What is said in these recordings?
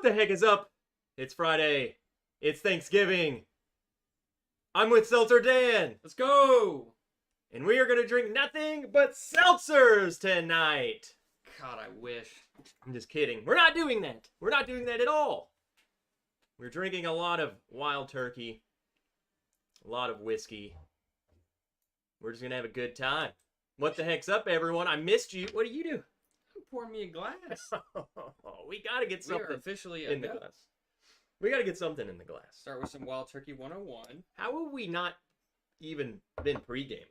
What the heck is up? It's Friday. It's Thanksgiving. I'm with Seltzer Dan. Let's go! And we are going to drink nothing but seltzers tonight. God, I wish. I'm just kidding. We're not doing that. We're not doing that at all. We're drinking a lot of wild turkey, a lot of whiskey. We're just going to have a good time. What the heck's up, everyone? I missed you. What do you do? Pour me a glass. We got to get something We are officially in the glass. We got to get something in the glass. Start with some Wild Turkey 101. How have we not even been pre-gaming?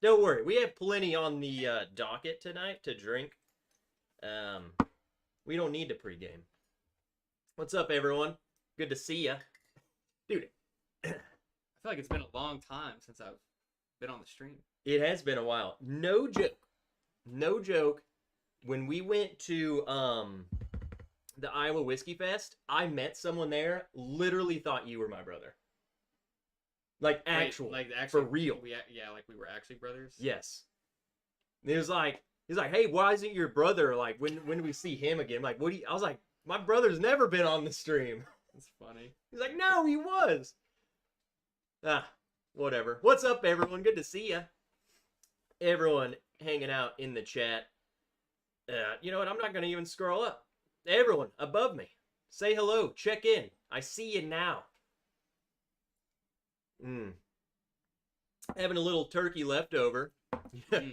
Don't worry, we have plenty on the docket tonight to drink. We don't need to pre-game. What's up, everyone? Good to see ya. Dude. I feel like it's been a long time since I've been on the stream. It has been a while. No joke. No joke. When we went to the Iowa Whiskey Fest, I met someone there, literally thought you were my brother. Like actual, Wait, like for real. Like we were actually brothers? Yes. And he's like, hey, why isn't your brother, like, when do we see him again? I'm like, what do you, I was like, my brother's never been on the stream. That's funny. He's like, no, he was. Whatever. What's up, everyone? Good to see ya. Everyone hanging out in the chat. You know what? I'm not going to even scroll up. Everyone above me, say hello. Check in. I see you now. Having a little turkey left over.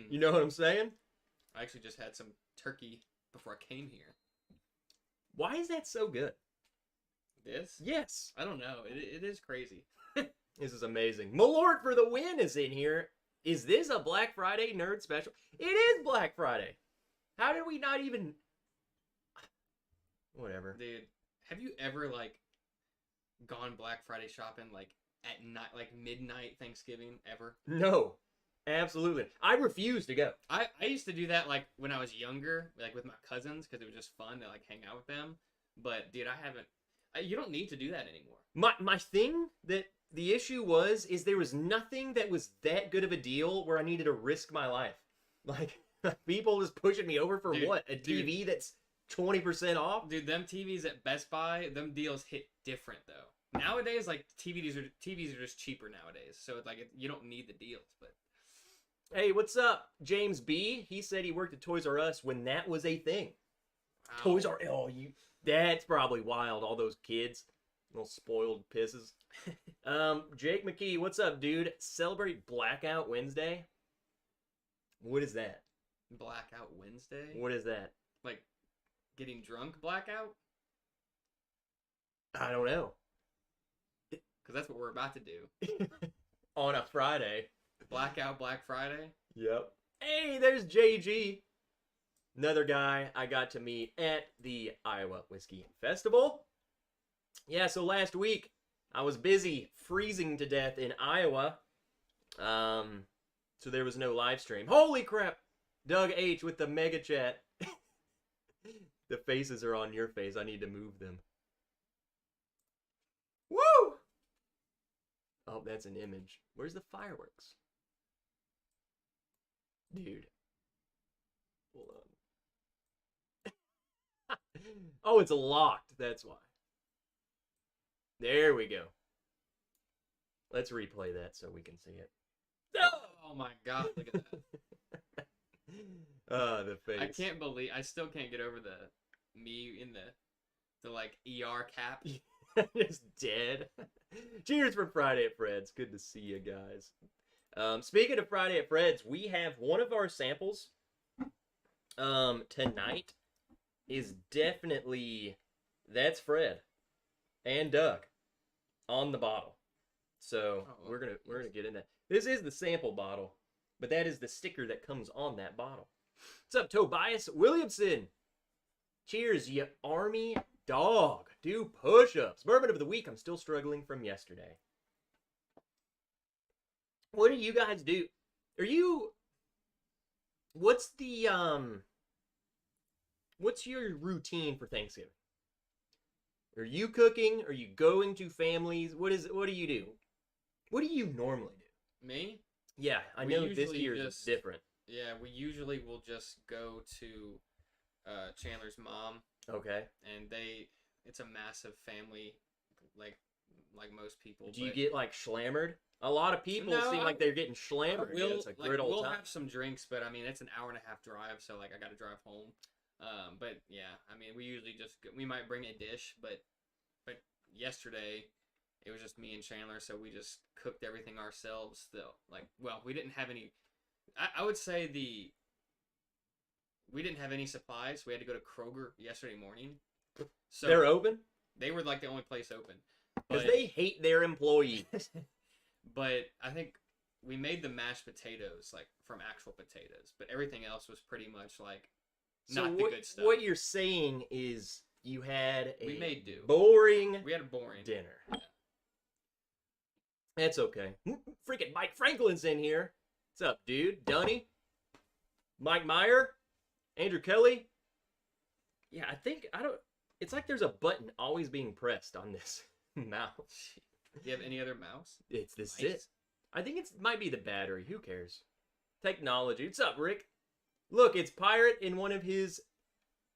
You know what I'm saying? I actually just had some turkey before I came here. Why is that so good? This? Yes. I don't know. It is crazy. This is amazing. Malort for the win is in here. Is this a Black Friday nerd special? It is Black Friday. How did we not even... Whatever. Dude, have you ever, like, gone Black Friday shopping, like, at night, like, midnight Thanksgiving, ever? No. Absolutely. I refuse to go. I used to do that, like, when I was younger, like, with my cousins, because it was just fun to, like, hang out with them. But, dude, I haven't... you don't need to do that anymore. My thing that the issue was, is there was nothing that was that good of a deal where I needed to risk my life. Like, people just pushing me over for what? A TV that's 20% off? Dude, them TVs at Best Buy, them deals hit different, though. Nowadays, like, TVs are just cheaper nowadays. So, it's like, you don't need the deals, but... Hey, what's up? James B. He said he worked at Toys R Us when that was a thing. Wow. Toys R Us. Oh, that's probably wild. All those kids. Little spoiled pisses. Jake McKee, what's up, dude? Celebrate Blackout Wednesday? What is that? Blackout Wednesday? What is that? Like, getting drunk blackout? I don't know. Because that's what we're about to do. On a Friday. Blackout Black Friday? Yep. Hey, there's JG. Another guy I got to meet at the Iowa Whiskey Festival. Yeah, so last week I was busy freezing to death in Iowa. So there was no live stream. Holy crap! Doug H with the mega chat. The faces are on your face. I need to move them. Woo! Oh, that's an image. Where's the fireworks? Dude. Hold on. Oh, it's locked. That's why. There we go. Let's replay that so we can see it. Oh my god, look at that. The face. I still can't get over me in the like ER cap. Just dead. Cheers for Friday at Fred's. Good to see you guys. Speaking of Friday at Fred's, we have one of our samples tonight is definitely, that's Fred and Doug on the bottle. So we're gonna get in that. This is the sample bottle, but that is the sticker that comes on that bottle. What's up, Tobias Williamson? Cheers, you army dog. Do push-ups. Bourbon of the week. I'm still struggling from yesterday. What do you guys do? What's your routine for Thanksgiving? Are you cooking? Are you going to families? What do you do? What do you normally do? Me? Yeah, I know this year is different. Yeah, we usually will just go to Chandler's mom Okay. And it's a massive family, like most people. Do you get like schlammered? A lot of people No, seem like they're getting schlammered. We'll, It's a great old we'll time. have some drinks, but I mean it's an hour-and-a-half drive, so like I got to drive home. But yeah, I mean we usually we might bring a dish, but yesterday it was just me and Chandler, so we just cooked everything ourselves. Still, we didn't have any. I would say we didn't have any supplies. We had to go to Kroger yesterday morning. So They're open? They were like the only place open. Because they hate their employees. But I think we made the mashed potatoes like from actual potatoes, but everything else was pretty much like not the good stuff. What you're saying is you had we made do. boring We had a boring dinner. Yeah. That's okay. Freaking Mike Franklin's in here. What's up, dude? Dunny? Mike Meyer? Andrew Kelly? Yeah, it's like there's a button always being pressed on this mouse. Do you have any other mouse? This is it. I think it might be the battery. Who cares? Technology. What's up, Rick? Look, it's Pirate in one of his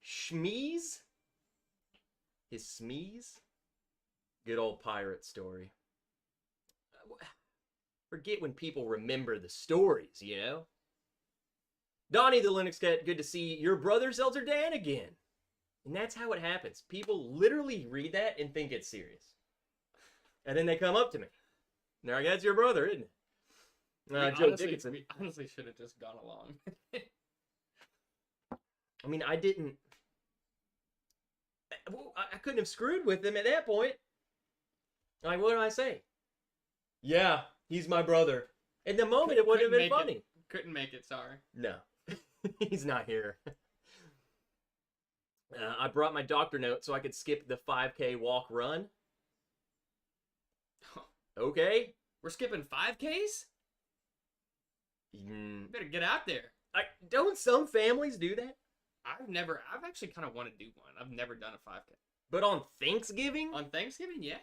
shmees. His smees? Good old pirate story. Forget when people remember the stories, you know? Donnie the Linux Cat, good to see your brother's Elder Dan again. And that's how it happens. People literally read that and think it's serious. And then they come up to me. They're like, that's your brother, isn't it? Joe Dickinson. We honestly should have just gone along. I mean, I didn't... I couldn't have screwed with him at that point. Like, what do I say? Yeah, he's my brother. In the moment, it wouldn't have been funny. Couldn't make it, sorry. No. He's not here. I brought my doctor note so I could skip the 5K walk run. Okay. We're skipping 5Ks? You better get out there. Don't some families do that? I've actually kind of want to do one. I've never done a 5K. But on Thanksgiving? On Thanksgiving, yeah.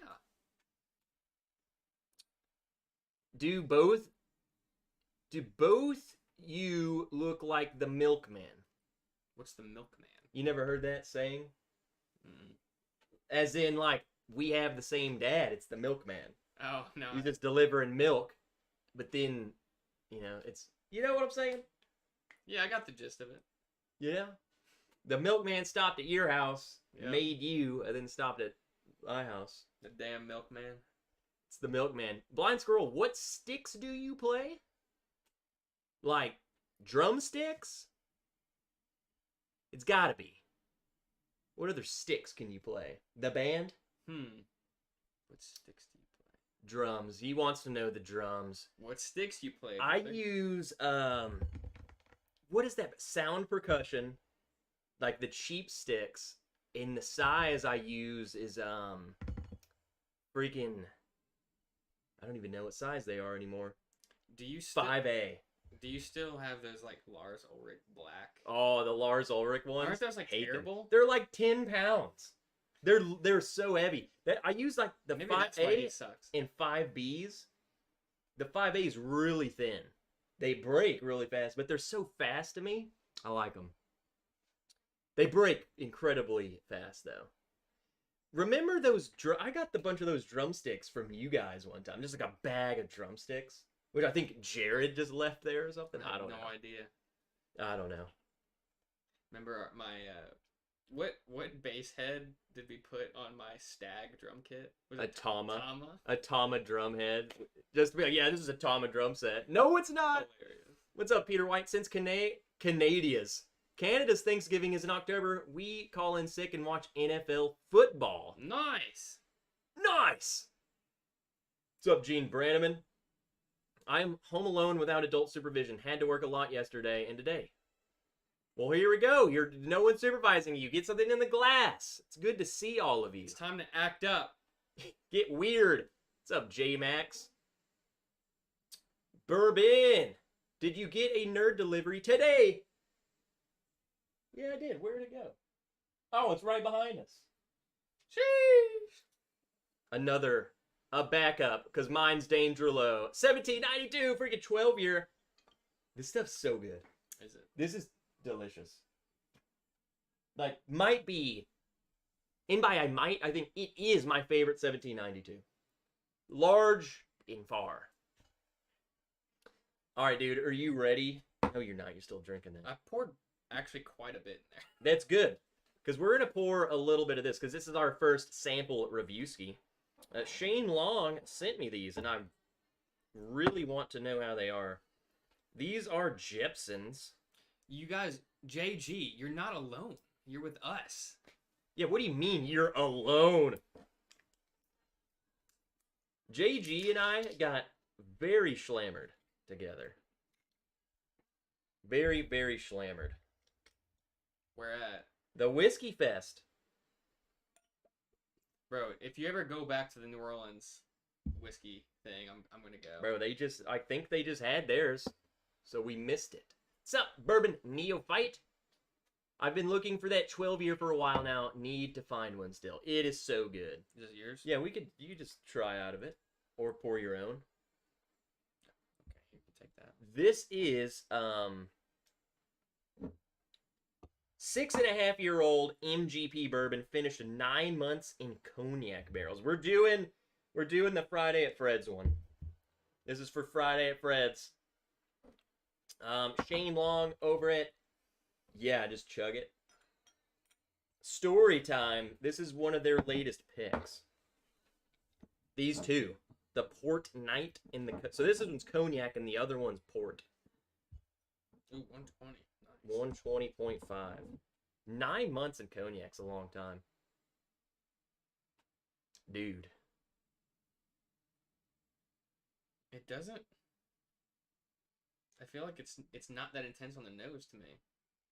Do both you look like the milkman? What's the milkman? You never heard that saying? As in, like, we have the same dad. It's the milkman. Oh, no. He's just delivering milk. But then, it's... You know what I'm saying? Yeah, I got the gist of it. Yeah? The milkman stopped at your house, Yep. made you, and then stopped at my house. The damn milkman. It's the milkman. Blind Squirrel, what sticks do you play? Like, drumsticks? It's gotta be. What other sticks can you play? The band? What sticks do you play? Drums. He wants to know the drums. What sticks you play? I use, what is that? Sound percussion. Like the cheap sticks. And the size I use is, freaking... I don't even know what size they are anymore. Do you still... 5A. Do you still have those, like, Lars Ulrich black? Oh, the Lars Ulrich ones? Aren't those, like, terrible? They're like 10 pounds. They're so heavy. I use, like, the Maybe that's why he 5A sucks. and 5Bs. The 5A is really thin. They break really fast, but they're so fast to me. I like them. They break incredibly fast, though. Remember those... I got the bunch of those drumsticks from you guys one time. Just like a bag of drumsticks. Which I think Jared just left there or something. I don't know. No idea. I don't know. Remember my... What bass head did we put on my Stag drum kit? Was it Tama. Tama? A Tama drum head. Just to be like, yeah, this is a Tama drum set. No, it's not. Hilarious. What's up, Peter White? Since Canada's Thanksgiving is in October, we call in sick and watch NFL football. Nice. Nice. What's up, Gene Branneman? I'm home alone without adult supervision. Had to work a lot yesterday and today. Well, here we go. No one's supervising you. Get something in the glass. It's good to see all of you. It's time to act up. Get weird. What's up, J-Max? Bourbon. Did you get a nerd delivery today? Yeah, I did. Where'd it go? Oh, it's right behind us. Sheesh. A backup, because mine's danger low. 1792, freaking 12-year. This stuff's so good. Is it? This is delicious. Like, might be And by I think it is my favorite 1792. Large and far. All right, dude, are you ready? No, you're not. You're still drinking that. I poured actually quite a bit in there. That's good, because we're going to pour a little bit of this, because this is our first sample review ski. Shane Long sent me these, and I really want to know how they are. These are Jepsons. You guys, JG, you're not alone. You're with us. Yeah, what do you mean you're alone? JG and I got very schlammered together. Very, very schlammered. Where at? The Whiskey Fest. Bro, if you ever go back to the New Orleans whiskey thing, I'm gonna go. Bro, I think they just had theirs, so we missed it. What's up, Bourbon Neophyte? I've been looking for that 12-year for a while now. Need to find one still. It is so good. Is it yours? Yeah, you just try out of it. Or pour your own. Okay, you can take that. This is 6.5-year-old MGP bourbon finished 9 months in cognac barrels. We're doing the Friday at Fred's one. This is for Friday at Fred's. Shane Long over it. Yeah, just chug it. Story time. This is one of their latest picks. These two. The Port Night in the... So this one's cognac and the other one's port. Ooh, 120. Nice. 120.5. 9 months in cognac's a long time. Dude. It doesn't... I feel like it's not that intense on the nose to me.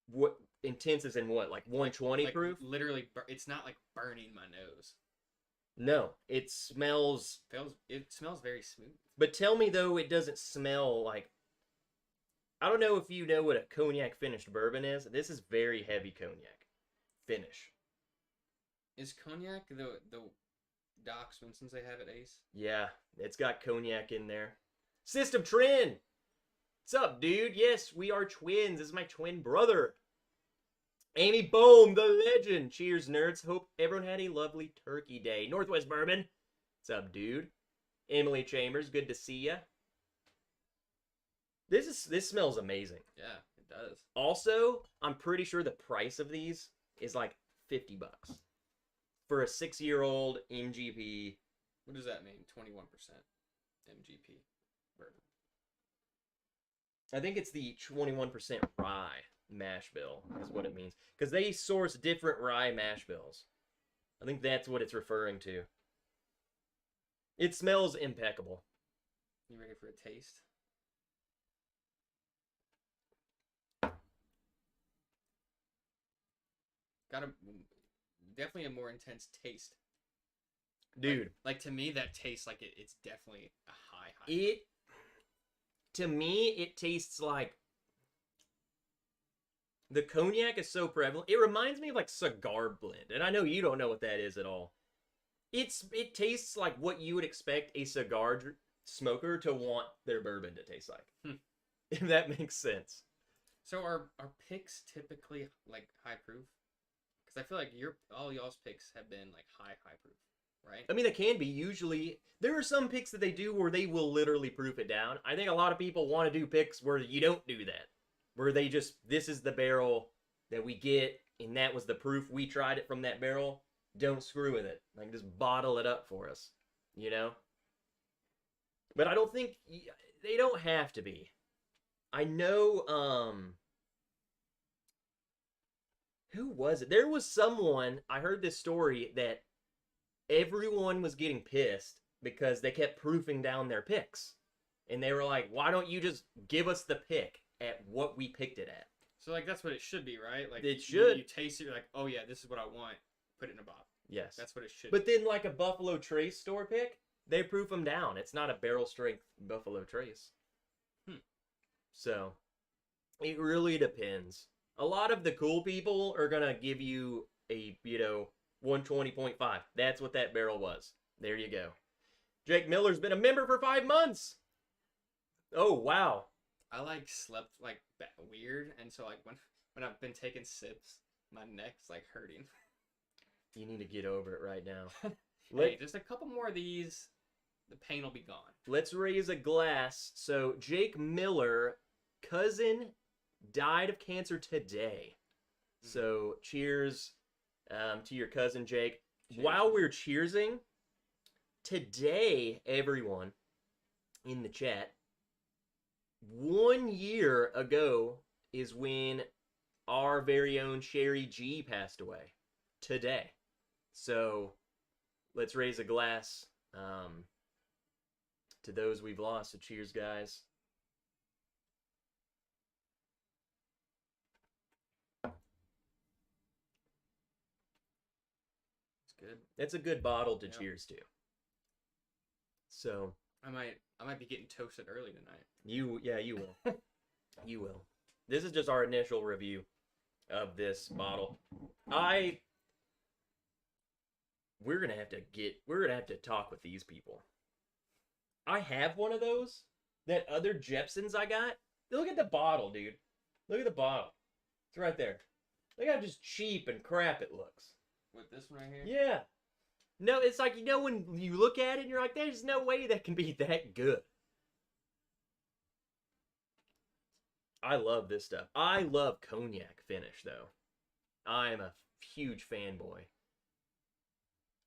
What intense is in what? Like 120 like proof? Literally, it's not like burning my nose. No, it smells... It smells very smooth. But tell me, though, it doesn't smell like... I don't know if you know what a cognac finished bourbon is. This is very heavy cognac. Finish. Is cognac the Doc Swenson's they have at Ace? Yeah, it's got cognac in there. System Trend! What's up, dude? Yes, we are twins. This is my twin brother. Amy Bohm, the legend. Cheers, nerds. Hope everyone had a lovely turkey day. Northwest Bourbon. What's up, dude? Emily Chambers, good to see ya. This smells amazing. Yeah, it does. Also, I'm pretty sure the price of these is like $50 for a 6-year-old MGP. What does that mean? 21% MGP bourbon. I think it's the 21% rye mash bill is what it means. Because they source different rye mash bills. I think that's what it's referring to. It smells impeccable. You ready for a taste? Definitely a more intense taste. Dude. Like to me, that tastes like it's definitely a high. To me, it tastes like... The cognac is so prevalent. It reminds me of like cigar blend. And I know you don't know what that is at all. It tastes like what you would expect a cigar smoker to want their bourbon to taste like. If that makes sense. So are picks typically like high proof? Because I feel like all y'all's picks have been like high proof, right? I mean, they can be. Usually, there are some picks that they do where they will literally proof it down. I think a lot of people want to do picks where you don't do that. Where they just, this is the barrel that we get, and that was the proof. We tried it from that barrel. Don't screw with it. Like, just bottle it up for us. You know? But I don't think, they don't have to be. I know, who was it? There was someone, I heard this story, that everyone was getting pissed because they kept proofing down their picks. And they were like, why don't you just give us the pick at what we picked it at? So, like, that's what it should be, right? Like, it should. You taste it, you're like, oh, yeah, this is what I want. Put it in a bottle. Yes. That's what it should be. But then, like a Buffalo Buffalo Trace store pick, they proof them down. It's not a barrel strength Buffalo Trace. So, it really depends. A lot of the cool people are going to give you a, 120.5. That's what that barrel was. There you go. Jake Miller's been a member for 5 months. Oh, wow. I, like, slept, like, weird. And so, like, when I've been taking sips, my neck's, like, hurting. You need to get over it right now. Hey, just a couple more of these, the pain will be gone. Let's raise a glass. So Jake Miller, cousin, died of cancer today. So cheers to your cousin Jake. Cheers. While we're cheersing, today, everyone in the chat, 1 year ago is when our very own Sherry G passed away. Today. So let's raise a glass to those we've lost. So cheers, guys. It's good. It's a good bottle to cheers to. So I might be getting toasted early tonight. you will. You will. This is just our initial review of this bottle. We're gonna have to talk with these people. I have one of those. That other Jepsons I got. Look at the bottle, dude. Look at the bottle. It's right there. Look how just cheap and crap it looks. With this one right here? Yeah. No, it's like, when you look at it and you're like, there's no way that can be that good. I love this stuff. I love cognac finish, though. I am a huge fanboy.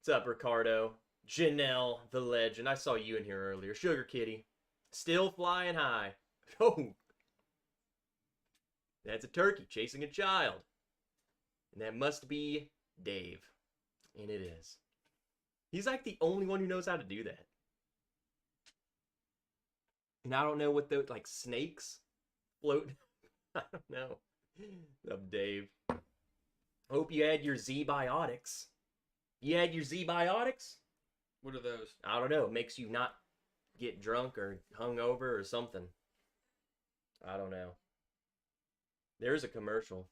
What's up, Ricardo? Janelle, the legend. I saw you in here earlier. Sugar Kitty. Still flying high. Oh. That's a turkey chasing a child. And that must be Dave. And it is. He's like the only one who knows how to do that. And I don't know what those, like, snakes float. I don't know. Love Dave. Hope you had your Z-Biotics. You had your Z-Biotics? What are those? I don't know. It makes you not get drunk or hungover or something. I don't know. There's a commercial.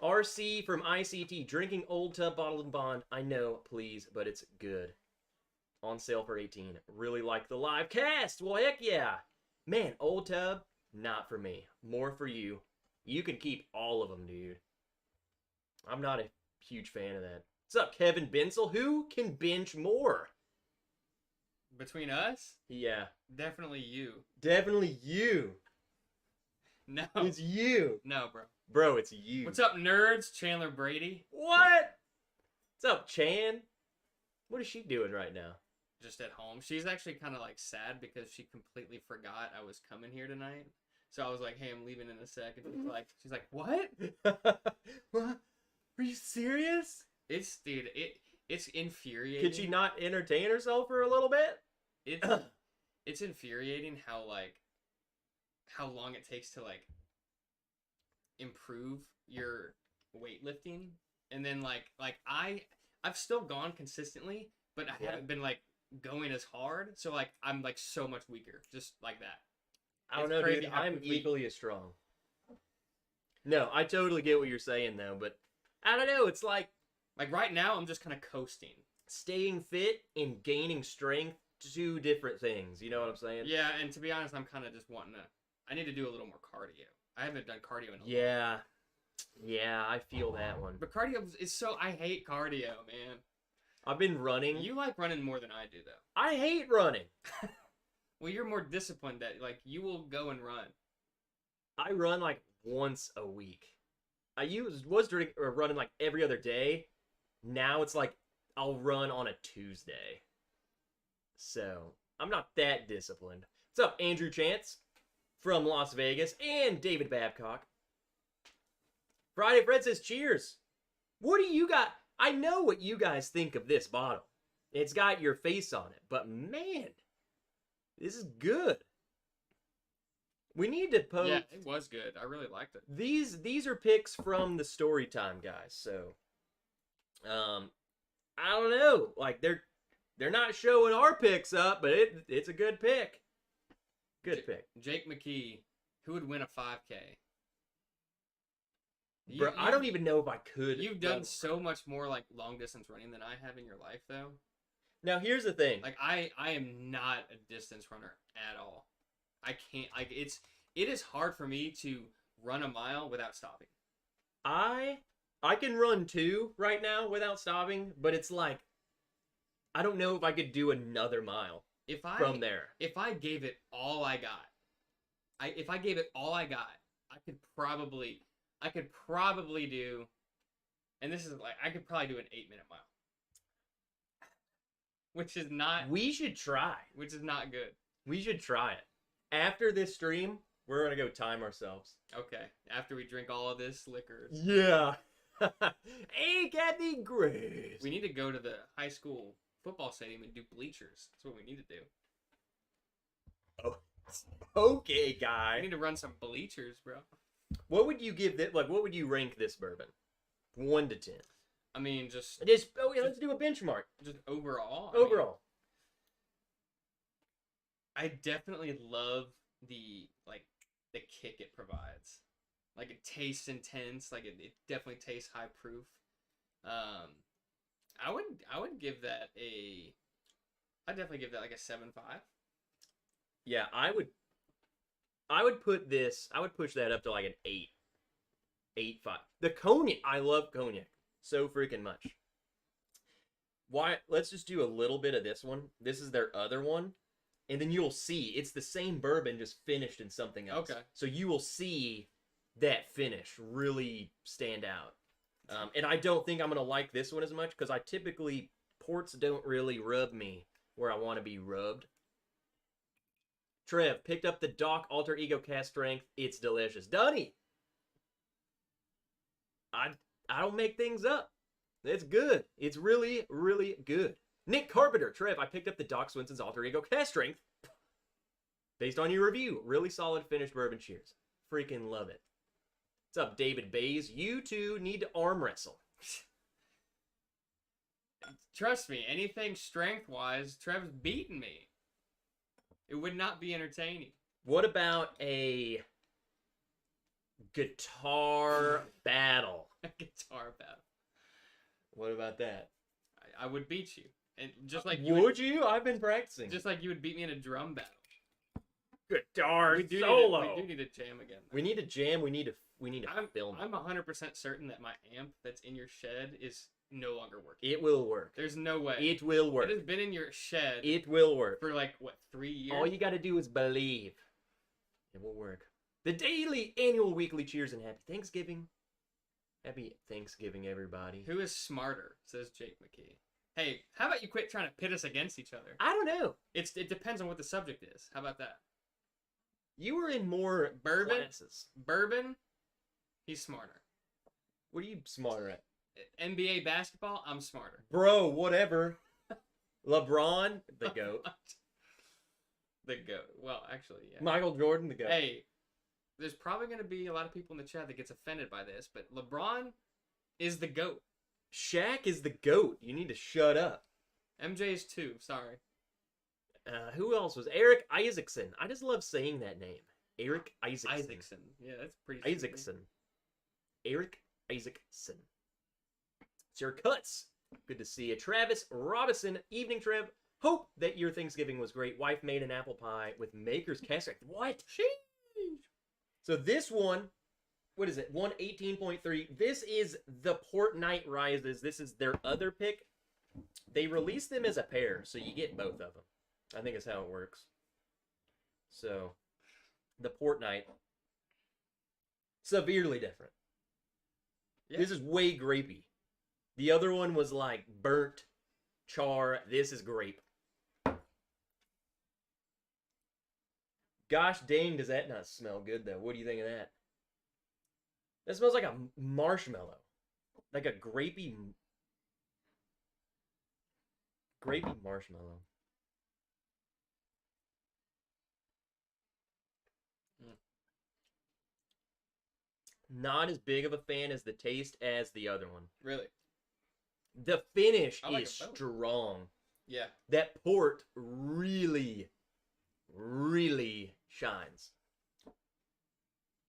RC from ICT. Drinking Old Tub Bottled and Bond. I know, please, but it's good. On sale for $18. Really like the live cast. Well, heck yeah. Man, Old Tub, not for me. More for you. You can keep all of them, dude. I'm not a huge fan of that. What's up, Kevin Bensel? Who can binge more? Between us? Yeah. Definitely you. Definitely you. No. It's you. No, bro. Bro, it's you. What's up, nerds? Chandler Brady. What? What's up, Chan? What is she doing right now? Just at home. She's actually kind of like sad because she completely forgot I was coming here tonight. So I was like, hey, I'm leaving in a second. She's like, what? What? Are you serious? It's infuriating. Could she not entertain herself for a little bit? It's infuriating how long it takes to like improve your weightlifting, and then I've still gone consistently, but I haven't been like going as hard, so like I'm like so much weaker, just like that. I don't know, dude. I'm equally as strong. No, I totally get what you're saying though, but I don't know. It's like right now I'm just kind of coasting. Staying fit and gaining strength, two different things. You know what I'm saying? Yeah, and to be honest, I'm kind of just wanting to. I need to do a little more cardio. I haven't done cardio in a while. Yeah, I feel that one. But cardio is so. I hate cardio, man. I've been running. You like running more than I do, though. I hate running. Well, you're more disciplined at like you will go and run. I run like once a week. I was running like every other day. Now it's like I'll run on a Tuesday. So I'm not that disciplined. What's up, Andrew Chance from Las Vegas and David Babcock? Friday Fred says cheers. What do you got? I know what you guys think of this bottle. It's got your face on it, but man, this is good. We need to post. Yeah, it was good. I really liked it. These are picks from the story time guys. So, I don't know. Like they're not showing our picks up, but it's a good pick. Good pick. Jake McKee, who would win a 5K? Bro, I don't even know if I could. You've done so much more like long distance running than I have in your life, though. Now here's the thing. Like I am not a distance runner at all. I can't. Like it is hard for me to run a mile without stopping. I I can run 2 right now without stopping, but it's like I don't know if I could do another mile from there. If I gave it all I got, if I gave it all I got, I could probably do, and this is like I could probably do an 8-minute mile, which is not. We should try. Which is not good. We should try it. After this stream, we're gonna go time ourselves. Okay. After we drink all of this liquor. Yeah. Ain't got any grace. We need to go to the high school football stadium and do bleachers. That's what we need to do. Oh, okay, guy. We need to run some bleachers, bro. What would you give that? Like, what would you rank this bourbon? 1 to 10. I mean, just oh yeah, let's do a benchmark. Just overall. Overall, I definitely love the kick it provides. Like it tastes intense. Like it definitely tastes high proof. I would give that I'd definitely give that like a 7.5. Yeah, I would put this. I would push that up to like an 8, 8.5. The cognac, I love cognac so freaking much. Why? Let's just do a little bit of this one. This is their other one, and then you'll see it's the same bourbon just finished in something else. Okay. So you will see that finish really stand out. And I don't think I'm gonna like this one as much because I typically ports don't really rub me where I want to be rubbed. Trev picked up the Doc Alter Ego Cast Strength. It's delicious. Dunny, I don't make things up. It's good. It's really, really good. Nick Carpenter, Trev, I picked up the Doc Swinson's Alter Ego Cast Strength. Based on your review, really solid finished bourbon. Cheers. Freaking love it. What's up, David Bays? You two need to arm wrestle. Trust me, anything strength-wise, Trev's beating me. It would not be entertaining. What about a guitar battle? A guitar battle. What about that? I would beat you. And just like would you? I've been practicing. Just like you would beat me in a drum battle. Guitar we do solo. We do need to jam again. We need to jam. We need to film. I'm 100% certain that my amp that's in your shed is no longer working. It will work. There's no way. It will work. It has been in your shed. It will work. For like, what, 3 years? All you got to do is believe. It will work. The daily, annual, weekly cheers and happy Thanksgiving. Happy Thanksgiving, everybody. Who is smarter, says Jake McKee. Hey, how about you quit trying to pit us against each other? I don't know. It depends on what the subject is. How about that? You were in more bourbon classes. Bourbon, he's smarter. What are you smarter at? NBA basketball, I'm smarter. Bro, whatever. LeBron, the GOAT. The GOAT. Well, actually, yeah. Michael Jordan, the GOAT. Hey, there's probably going to be a lot of people in the chat that gets offended by this, but LeBron is the GOAT. Shaq is the GOAT. You need to shut up. MJ is 2. Sorry. Who else was? Eric Isaacson. I just love saying that name. Eric Isaacson. Yeah, that's pretty Isaacson. Eric Isaacson. It's your cuts. Good to see you. Travis Robinson. Evening, Trev. Hope that your Thanksgiving was great. Wife made an apple pie with Maker's Cast Strength. What? Sheesh. So this one, what is it? 118.3. This is the Port Night Rises. This is their other pick. They release them as a pair, so you get both of them. I think is how it works. So, the Port Night, severely different. Yeah. This is way grapey. The other one was like burnt, char. This is grape. Gosh dang, does that not smell good though? What do you think of that? That smells like a marshmallow. Like a grapey marshmallow. Not as big of a fan as the taste as the other one. Really? The finish like is strong. Yeah. That port really, really shines.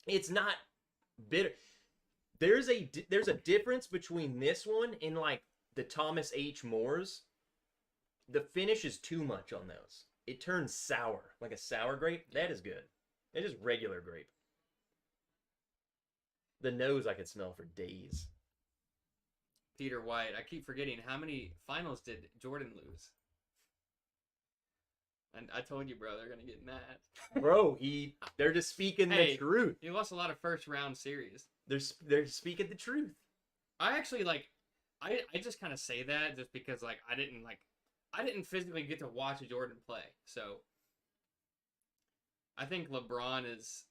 It's not bitter. There's a difference between this one and like the Thomas H. Moore's. The finish is too much on those. It turns sour, like a sour grape. That is good. It's just regular grape. The nose I could smell for days. Peter White. I keep forgetting, how many finals did Jordan lose? And I told you, bro, they're gonna get mad. Bro, they're just speaking the truth. He lost a lot of first round series. They're speaking the truth. I actually I just kind of say that just because I didn't physically get to watch Jordan play. So I think LeBron is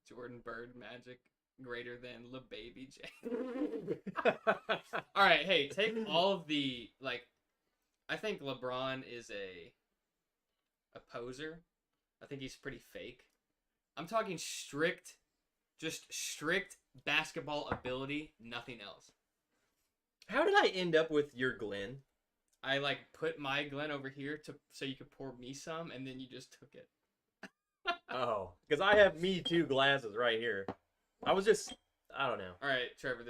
Jordan Bird Magic greater than LeBaby J. All right, hey, take all of the I think LeBron is a poser. I think he's pretty fake. I'm talking strict basketball ability, nothing else. How did I end up with your Glen? I put my Glen over here so you could pour me some, and then you just took it. Oh, because I have me 2 glasses right here. I don't know. All right, Trevor.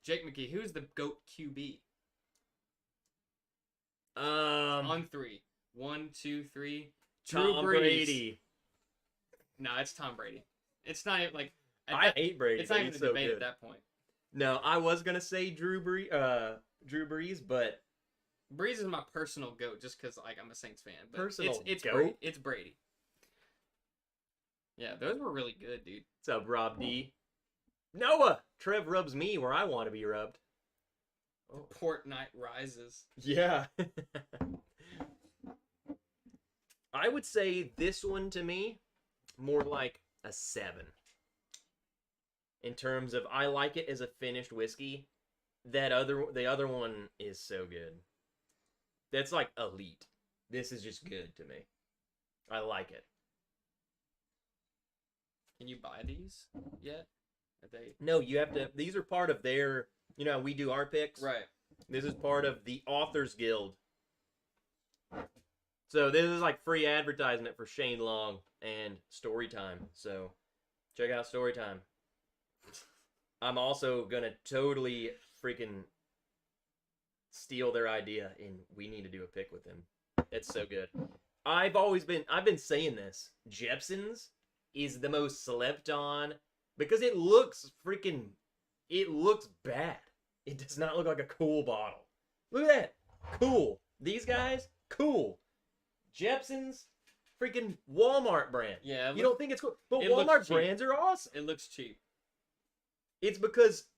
Jake McKee. Who's the GOAT QB? On 3. 1, 2, 3. Tom Brady. No, it's Tom Brady. It's not even I hate Brady. It's not even a debate at that point. No, I was gonna say Drew Brees, but Brees is my personal GOAT just because I'm a Saints fan. But it's GOAT? It's Brady. Yeah, those were really good, dude. What's up, Rob D? Noah! Trev rubs me where I want to be rubbed. Oh. Port night rises. Yeah. I would say this one to me, more like a 7. In terms of, I like it as a finished whiskey. The other one is so good. That's elite. This is just good to me. I like it. Can you buy these yet? No, you have to. These are part of their. We do our picks. Right. This is part of the Authors Guild. So this is free advertisement for Shane Long and Storytime. So check out Storytime. I'm also gonna totally freaking steal their idea, and we need to do a pick with them. It's so good. I've been saying this. Jepson's is the most slept on because it looks bad. It does not look like a cool bottle. Look at that. Cool. These guys, cool. Jepson's, freaking Walmart brand. Yeah. You don't think it's cool. But Walmart brands are awesome. It looks cheap. It's because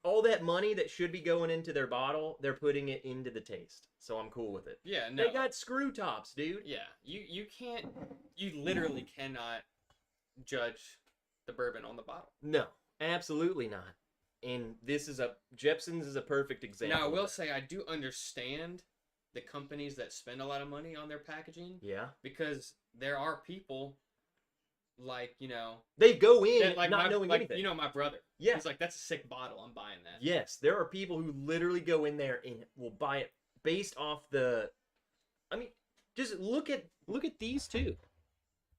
all that money that should be going into their bottle, they're putting it into the taste. So I'm cool with it. Yeah, no. They got screw tops, dude. Yeah. You literally cannot judge the bourbon on the bottle. No, absolutely not. And Jepson's is a perfect example. Now, I will say I do understand the companies that spend a lot of money on their packaging. Yeah. Because there are people they go in not knowing anything. My brother. Yeah. He's that's a sick bottle. I'm buying that. Yes, there are people who literally go in there and will buy it based off just look at these two.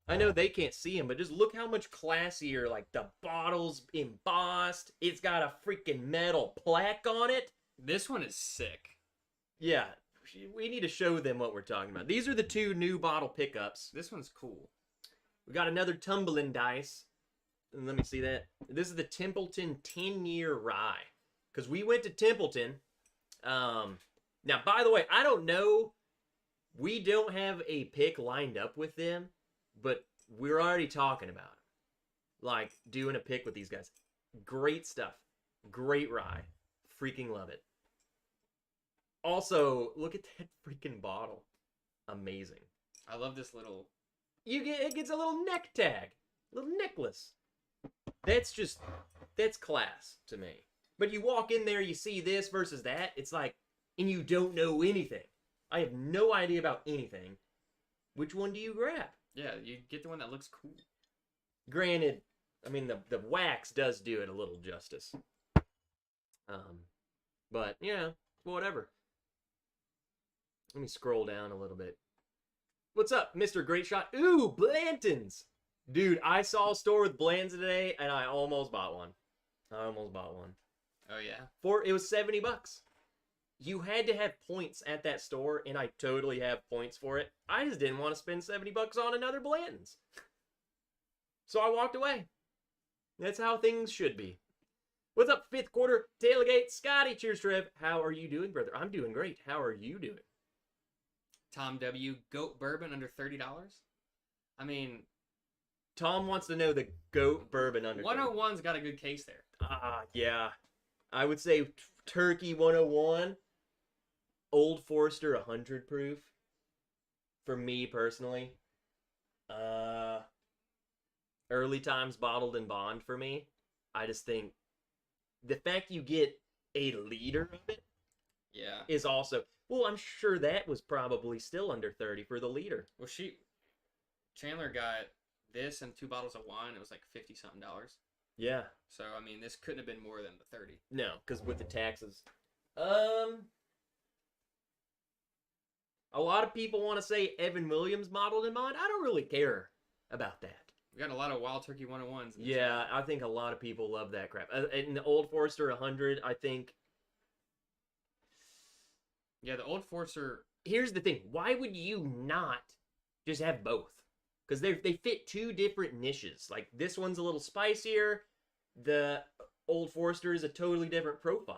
I know they can't see them, but just look how much classier, the bottle's embossed. It's got a freaking metal plaque on it. This one is sick. Yeah, we need to show them what we're talking about. These are the 2 new bottle pickups. This one's cool. We got another tumbling dice. And let me see that. This is the Templeton 10-year rye. Because we went to Templeton. Now, by the way, I don't know. We don't have a pick lined up with them. But we're already talking about it. Doing a pick with these guys. Great stuff. Great rye. Freaking love it. Also, look at that freaking bottle. Amazing. I love this little... It gets a little neck tag. Little necklace. That's class to me. But you walk in there, you see this versus that. It's and you don't know anything. I have no idea about anything. Which one do you grab? Yeah, you get the one that looks cool. Granted, the wax does do it a little justice. But, whatever. Let me scroll down a little bit. What's up, Mr. Great Shot? Ooh, Blanton's! Dude, I saw a store with Blanton's today, and I almost bought one. Oh, yeah? It was $70. You had to have points at that store, and I totally have points for it. I just didn't want to spend $70 on another Blanton's. So I walked away. That's how things should be. What's up, fifth quarter tailgate? Scotty, cheers, Trev. How are you doing, brother? I'm doing great. How are you doing? Tom W. Goat bourbon under $30. I mean, Tom wants to know the goat bourbon under 101's got a good case there. Yeah. I would say Turkey 101, Old Forester 100 proof. For me personally. Early times bottled in bond for me. I just think the fact you get a liter of it is also, well, I'm sure that was probably still under 30 for the liter. Well, Chandler got this and 2 bottles of wine. It was like $50-something. Yeah. So, I mean, this couldn't have been more than the 30. No, because with the taxes. A lot of people want to say Evan Williams bottled in bond. I don't really care about that. We got a lot of Wild Turkey 101s. Yeah, I think a lot of people love that crap. And the Old Forester 100, I think. Yeah, the Old Forester. Here's the thing. Why would you not just have both? Because they fit two different niches. Like, this one's a little spicier. The Old Forester is a totally different profile.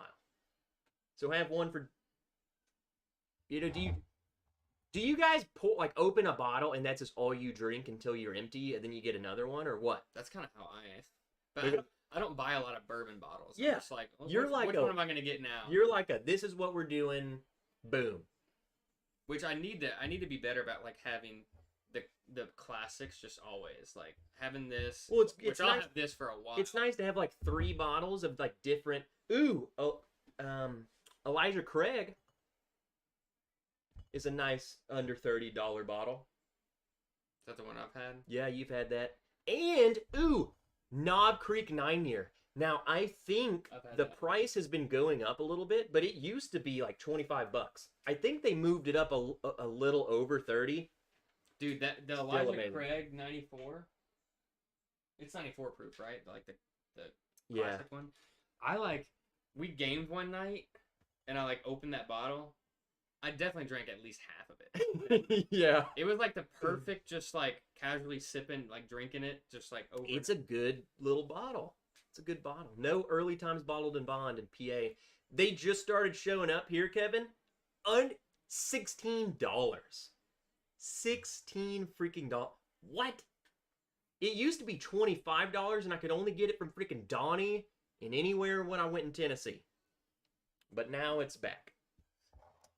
So have one for... Do you guys open a bottle and that's just all you drink until you're empty and then you get another one, or what? That's kind of how I am. But I don't buy a lot of bourbon bottles. Yeah. I'm just like, which one am I going to get now? You're like this is what we're doing, boom. Which I need to be better about, like, having the classics just always. Like, having this, well, which I'll have this for a while. It's nice to have, like, 3 bottles of, like, different... Elijah Craig is a nice under $30 bottle. Is that the one I've had? Yeah, you've had that. And, Knob Creek 9-year. Now, I think the price has been going up a little bit, but it used to be like $25. I think they moved it up a little over 30. Dude, the Elijah Craig 94, it's 94 proof, right? Like the classic one. We gamed one night, and I opened that bottle. I definitely drank at least half of it. Yeah. It was like the perfect, just like casually sipping, like drinking it, just like over. It's a good little bottle. It's a good bottle. No early times bottled in bond in PA. They just started showing up here, Kevin. $16. $16 freaking dollars. What? It used to be $25 and I could only get it from freaking Donnie and anywhere when I went in Tennessee. But now it's back.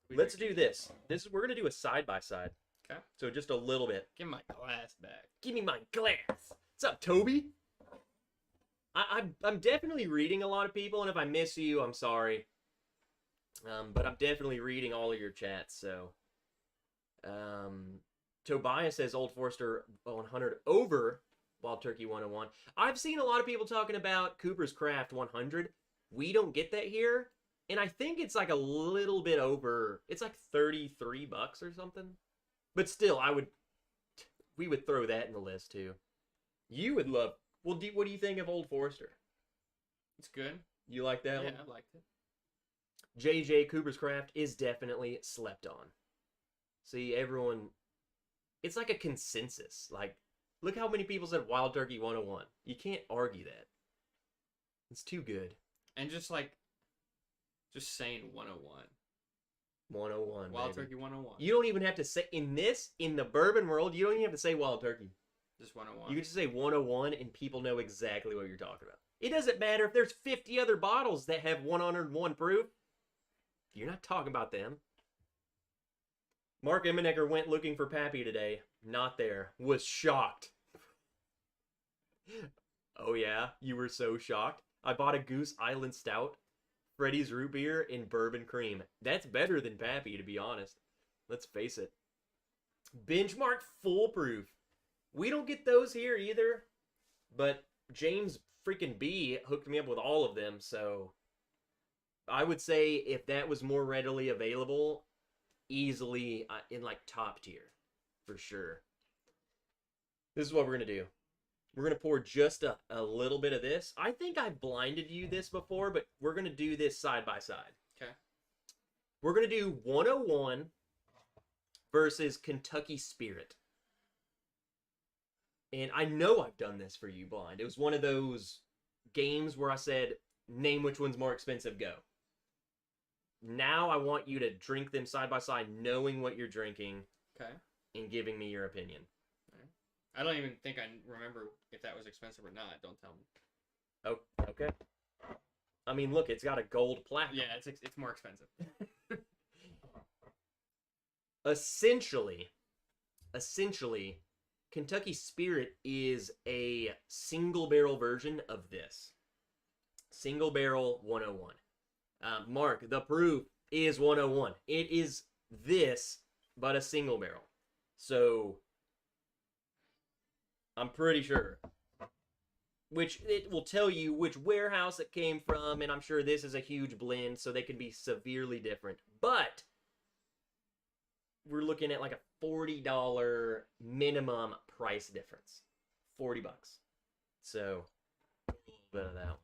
Let's do this. We're gonna do a side-by-side. Okay. So just a little bit. Give me my glass back. Give me my glass. What's up, Toby? I'm definitely reading a lot of people, and if I miss you, I'm sorry. But I'm definitely reading all of your chats, so. Tobias says Old Forester 100 over Wild Turkey 101. I've seen a lot of people talking about Cooper's Craft 100. We don't get that here. And I think it's like a little bit over. It's like $33 or something. But still, we would throw that in the list too. You would love. Well, what do you think of Old Forester? It's good. You like that one? Yeah, I liked it. JJ Cooper's Craft is definitely slept on. See, everyone, it's like a consensus. Like, look how many people said Wild Turkey 101. You can't argue that. It's too good. And just saying 101. 101. Wild Turkey 101. You don't even have to say, in the bourbon world, you don't even have to say Wild Turkey. Just 101. You can just say 101 and people know exactly what you're talking about. It doesn't matter if there's 50 other bottles that have 101 proof. You're not talking about them. Mark Emmenecker went looking for Pappy today. Not there. Was shocked. Oh yeah? You were so shocked? I bought a Goose Island Stout, Freddy's Root Beer, and Bourbon Cream. That's better than Pappy, to be honest. Let's face it. Benchmark Foolproof. We don't get those here either. But James freaking B hooked me up with all of them, so I would say if that was more readily available, easily in like top tier, for sure. This is what we're going to do. We're going to pour just a little bit of this. I think I blinded you this before, but we're going to do this side by side. Okay. We're going to do 101 versus Kentucky Spirit. And I know I've done this for you, Blind. It was one of those games where I said, name which one's more expensive, go. Now I want you to drink them side by side, knowing what you're drinking. Okay. And giving me your opinion. Right. I don't even think I remember if that was expensive or not. Don't tell me. Oh, okay. I mean, look, it's got a gold platinum. Yeah, it's more expensive. Essentially, Kentucky Spirit is a single barrel version of this. Single barrel 101. Mark, the proof is 101. It is this, but a single barrel. So, I'm pretty sure. Which it will tell you which warehouse it came from, and I'm sure this is a huge blend, so they could be severely different. But we're looking at like a $40 minimum price difference. $40. So, a little bit of that one.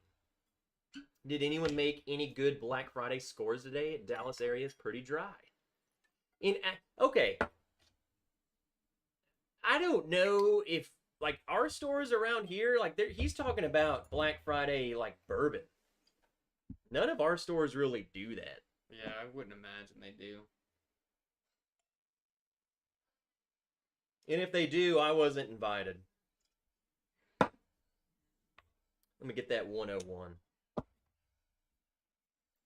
Did anyone make any good Black Friday scores today? Dallas area is pretty dry. Okay. I don't know if, like, our stores around here, like, he's talking about Black Friday, like, bourbon. None of our stores really do that. Yeah, I wouldn't imagine they do. And if they do, I wasn't invited. Let me get that 101.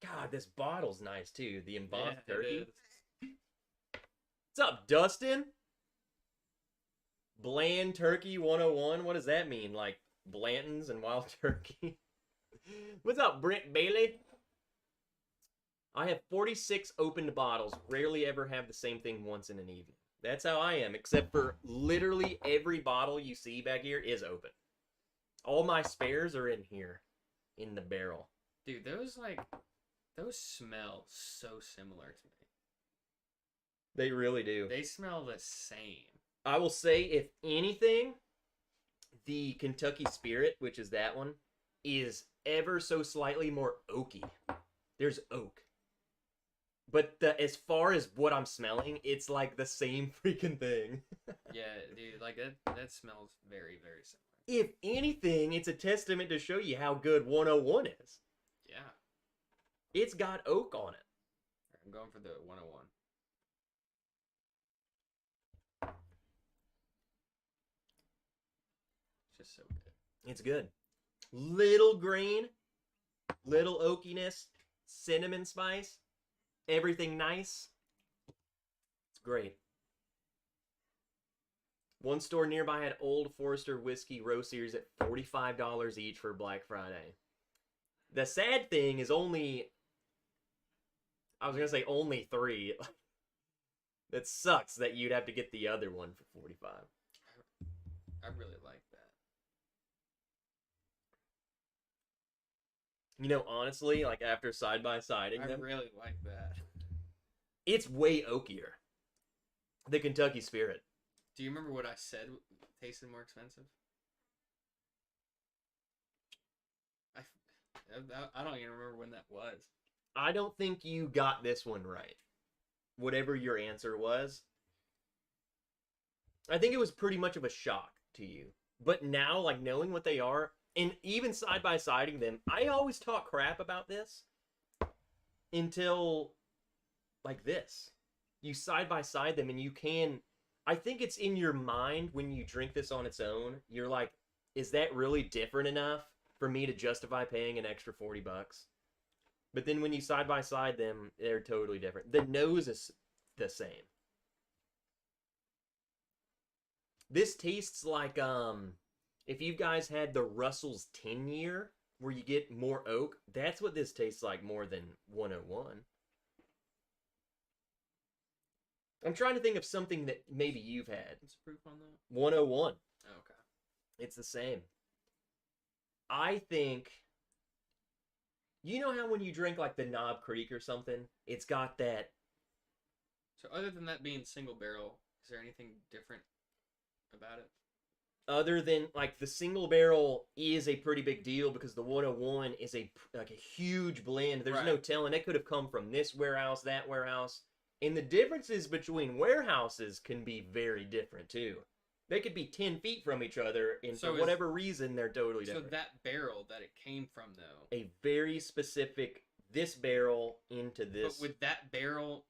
God, this bottle's nice, too. The embossed turkey. What's up, Dustin? Bland Turkey 101? What does that mean? Like Blanton's and Wild Turkey? What's up, Brent Bailey? I have 46 opened bottles. Rarely ever have the same thing once in an evening. That's how I am, except for literally every bottle you see back here is open. All my spares are in here, in the barrel. Dude, those smell so similar to me. They really do. They smell the same. I will say, if anything, the Kentucky Spirit, which is that one, is ever so slightly more oaky. There's oak. But as far as what I'm smelling, it's like the same freaking thing. Yeah, dude, like that smells very, very similar. If anything, it's a testament to show you how good 101 is. Yeah. It's got oak on it. I'm going for the 101. It's just so good. It's good. Little green, little oakiness, cinnamon spice, everything nice. It's great. One store nearby had Old Forester whiskey roast series at $45 each for Black Friday. The sad thing is only 3. That sucks that you'd have to get the other one for $45. I really like that. You know, honestly, like after side-by-siding them, I really like that. it's way oakier. The Kentucky Spirit. Do you remember what I said tasted more expensive? I don't even remember when that was. I don't think you got this one right. Whatever your answer was. I think it was pretty much of a shock to you. But now, like, knowing what they are, and even side-by-siding them, I always talk crap about this until, like, this. You side-by-side them, and you can... I think it's in your mind when you drink this on its own. You're like, is that really different enough for me to justify paying an extra $40? But then when you side-by-side them, they're totally different. The nose is the same. This tastes like, if you guys had the Russell's 10-year, where you get more oak, that's what this tastes like more than 101. I'm trying to think of something that maybe you've had. What's the proof on that? 101. Oh, okay. It's the same. I think... You know how when you drink like the Knob Creek or something, it's got that... So other than that being single barrel, is there anything different about it? Other than, like, the single barrel is a pretty big deal because the 101 is a huge blend. There's no telling. It could have come from this warehouse, that warehouse. And the differences between warehouses can be very different, too. They could be 10 feet from each other, and So for whatever reason, they're totally So different. that barrel that it came from, though. A very specific, this barrel into this. But with that barrel,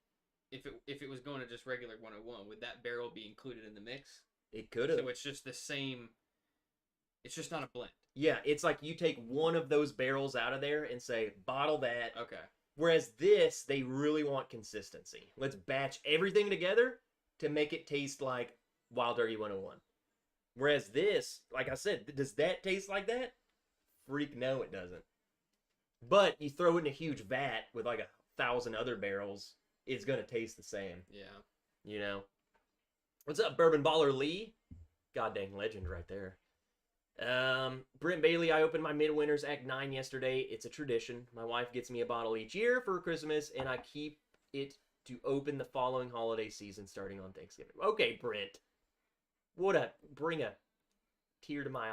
if it was going to just regular 101, would that barrel be included in the mix? It could have. So it's just the same. It's just not a blend. Yeah, it's like you take one of those barrels out of there and say, bottle that. Okay. Whereas this, they really want consistency. Let's batch everything together to make it taste like Wild Turkey 101. Whereas this, like I said, does that taste like that? Freak, no, it doesn't. But you throw it in a huge vat with like 1,000 other barrels, it's going to taste the same. Yeah. You know? What's up, Bourbon Baller Lee? God dang legend right there. Brent Bailey, I opened my Midwinters Act 9 yesterday. It's a tradition. My wife gets me a bottle each year for Christmas, and I keep it to open the following holiday season starting on Thanksgiving. Okay, Brent. Bring a tear to my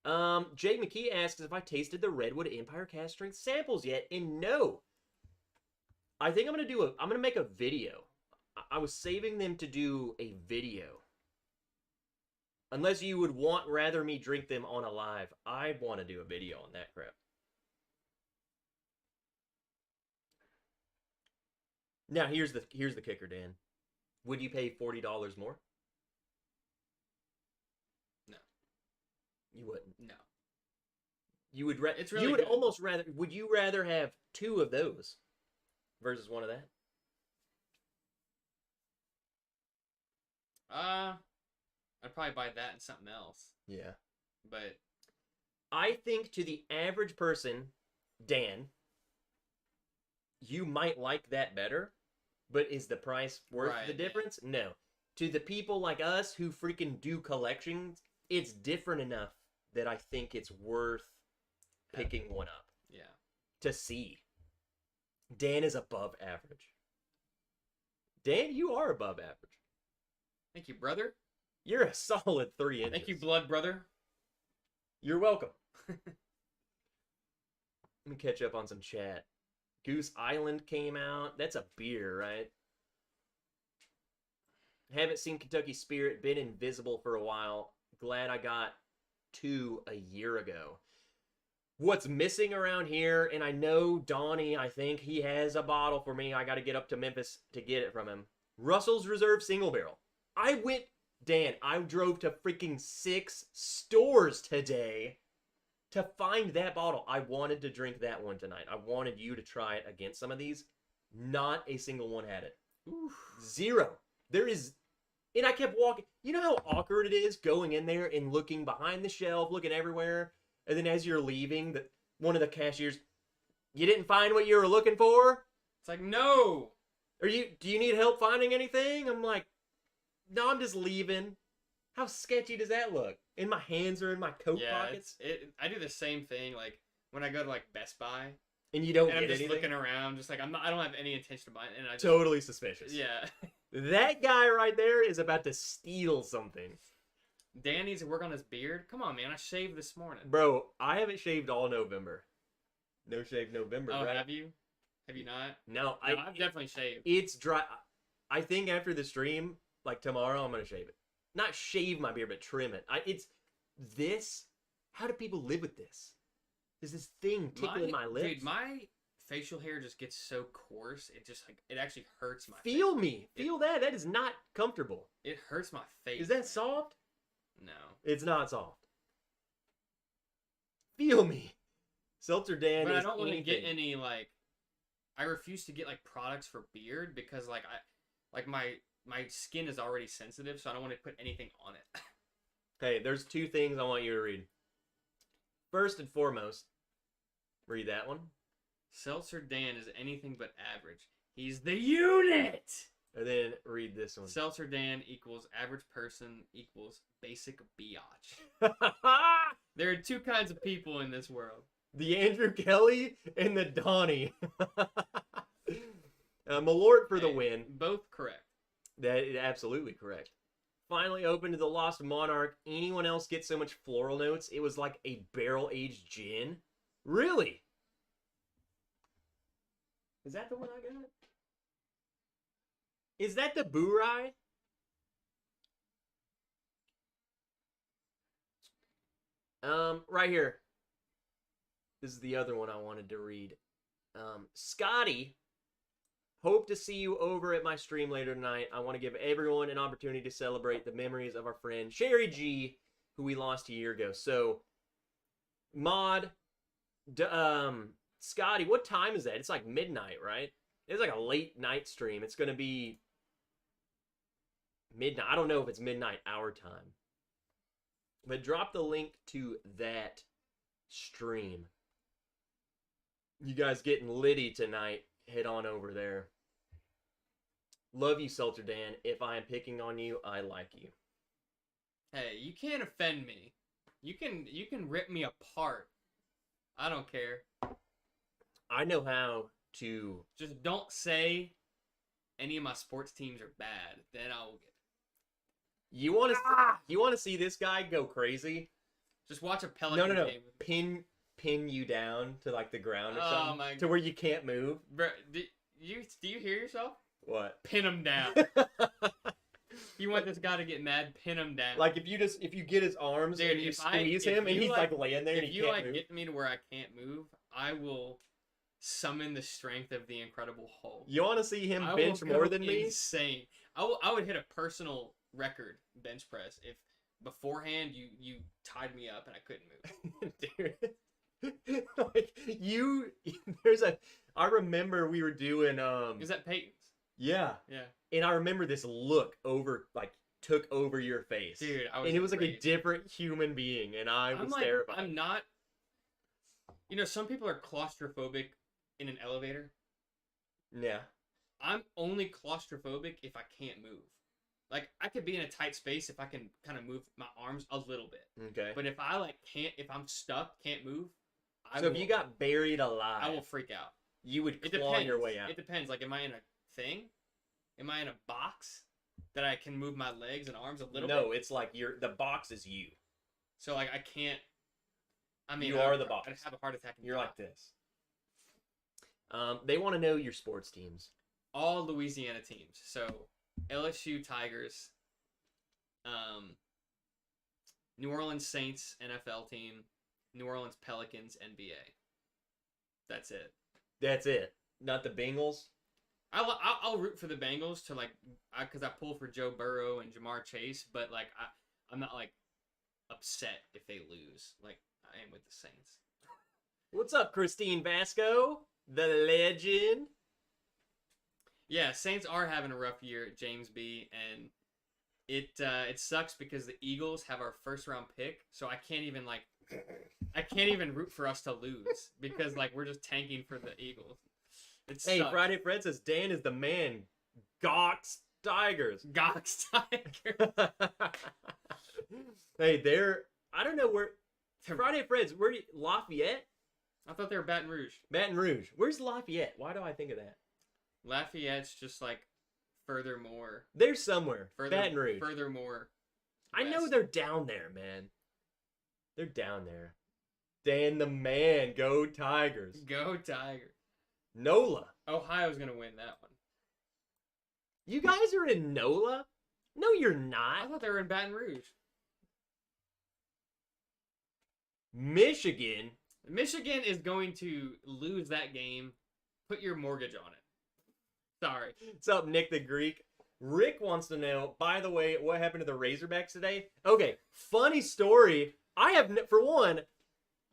eye. Jake McKee asks if I tasted the Redwood Empire cast strength samples yet, and no. I think I'm gonna make a video. I was saving them to do a video. Unless you would rather me drink them on a live, I want to do a video on that crap. Now here's the kicker, Dan. Would you pay $40 more? No. You wouldn't. No. You would. It's really you would good. almost rather. Would you rather have 2 of those versus 1 of that? I'd probably buy that and something else. Yeah. But I think to the average person, Dan, you might like that better, but is the price worth the difference? Yeah. No. To the people like us who freaking do collections, it's different enough that I think it's worth picking one up. Yeah. To see. Dan is above average. Dan, you are above average. Thank you, brother. You're a solid 3 inches. Thank you, blood brother. You're welcome. Let me catch up on some chat. Goose Island came out. That's a beer, right? Haven't seen Kentucky Spirit. Been invisible for a while. Glad I got 2 a year ago. What's missing around here, and I know Donnie, I think he has a bottle for me. I got to get up to Memphis to get it from him. Russell's Reserve Single Barrel. I drove to freaking 6 stores today to find that bottle. I wanted to drink that one tonight. I wanted you to try it against some of these. Not a single one had it. Oof. 0. There is... And I kept walking. You know how awkward it is going in there and looking behind the shelf, looking everywhere? And then as you're leaving, one of the cashiers, you didn't find what you were looking for? It's like, no! Do you need help finding anything? I'm like, no, I'm just leaving. How sketchy does that look? And my hands are in my coat pockets. I do the same thing, like, when I go to, like, Best Buy. And you don't get anything? And I'm just looking around, just like, I don't have any intention of buying it. And I just, totally suspicious. Yeah. That guy right there is about to steal something. Dan needs to work on his beard. Come on, man. I shaved this morning. Bro, I haven't shaved all November. No shave November, oh, right? Have you? Have you not? No, I've definitely shaved. It's dry. I think after the stream, like tomorrow, I'm going to shave it. Not shave my beard, but trim it. It's this. How do people live with this? There's this thing tickling my lips. Dude, my facial hair just gets so coarse. It just like it actually hurts my Feel face. me. Feel that. That is not comfortable. It hurts my face. Is that man. soft? No. It's not soft. Feel me. Seltzer Dan but is I don't want to anything. get any like I refuse to get like products for beard because like my skin is already sensitive, so I don't want to put anything on it. Hey, there's 2 things I want you to read. First and foremost, read that one. Seltzer Dan is anything but average. He's the unit! And then read this one. Seltzer Dan equals average person equals basic biatch. There are 2 kinds of people in this world. The Andrew Kelly and the Donnie. Malort for the win. Both correct. That is absolutely correct. Finally opened to the Lost Monarch. Anyone else get so much floral notes? It was like a barrel-aged gin. Really? Is that the one I got? Is that the Burai? Right here. This is the other one I wanted to read. Scotty, hope to see you over at my stream later tonight. I want to give everyone an opportunity to celebrate the memories of our friend Sherry G, who we lost a year ago. So, Mod, Scotty, what time is that? It's like midnight, right? It's like a late night stream. It's going to be midnight. I don't know if it's midnight our time. But drop the link to that stream. You guys getting litty tonight, head on over there. Love you, Seltzer Dan. If I am picking on you, I like you. Hey, you can't offend me. You can rip me apart. I don't care. I know how to... Just don't say any of my sports teams are bad. Then I'll get... You want to see this guy go crazy? Just watch a Pelican game. Pin you down to like the ground or Oh something, my to where you can't move. Bro, do you hear yourself? What? Pin him down. You want this guy to get mad? Pin him down. Like if you get his arms, dude, and you squeeze him and he's like laying there and he can't move. If you get me to where I can't move, I will summon the strength of the Incredible Hulk. You want to see him bench more than me? Insane. I would hit a personal record bench press if beforehand you tied me up and I couldn't move. Dude. Like I remember we were doing is that Peyton's? Yeah. And I remember this look took over your face. Dude, and it was like a different human being, and I was terrified. I'm not. Some people are claustrophobic in an elevator. Yeah. I'm only claustrophobic if I can't move. Like, I could be in a tight space if I can kind of move my arms a little bit. Okay. But if if I'm stuck, can't move. If you got buried alive, I will freak out. You would claw your way out. It depends. Like, am I in a thing? Am I in a box that I can move my legs and arms a little bit? No, it's like the box is you. So, like, I can't. I mean, you are the box. I'd have a heart attack. You're like this. They want to know your sports teams. All Louisiana teams. So, LSU Tigers, New Orleans Saints NFL team, New Orleans Pelicans NBA. That's it. That's it. Not the Bengals. I'll root for the Bengals because I pull for Joe Burrow and Jamar Chase, but like I'm not like upset if they lose like I am with the Saints. What's up, Christine Vasco, the legend? Yeah, Saints are having a rough year at James B, and it sucks because the Eagles have our first round pick, so I can't even root for us to lose because like we're just tanking for the Eagles. Hey, Friday Fred says Dan is the man. Gox Tigers. Gox Tigers. Hey, I don't know where. Friday Fred's, Lafayette? I thought they were Baton Rouge. Baton Rouge. Where's Lafayette? Why do I think of that? Lafayette's just like furthermore. They're somewhere. Baton Rouge. Furthermore. I know they're down there, man. They're down there. Dan the man. Go Tigers. Go Tigers. NOLA. Ohio's going to win that one. You guys are in NOLA? No, you're not. I thought they were in Baton Rouge. Michigan is going to lose that game. Put your mortgage on it. Sorry. What's up, Nick the Greek? Rick wants to know, by the way, what happened to the Razorbacks today? Okay, funny story. For one,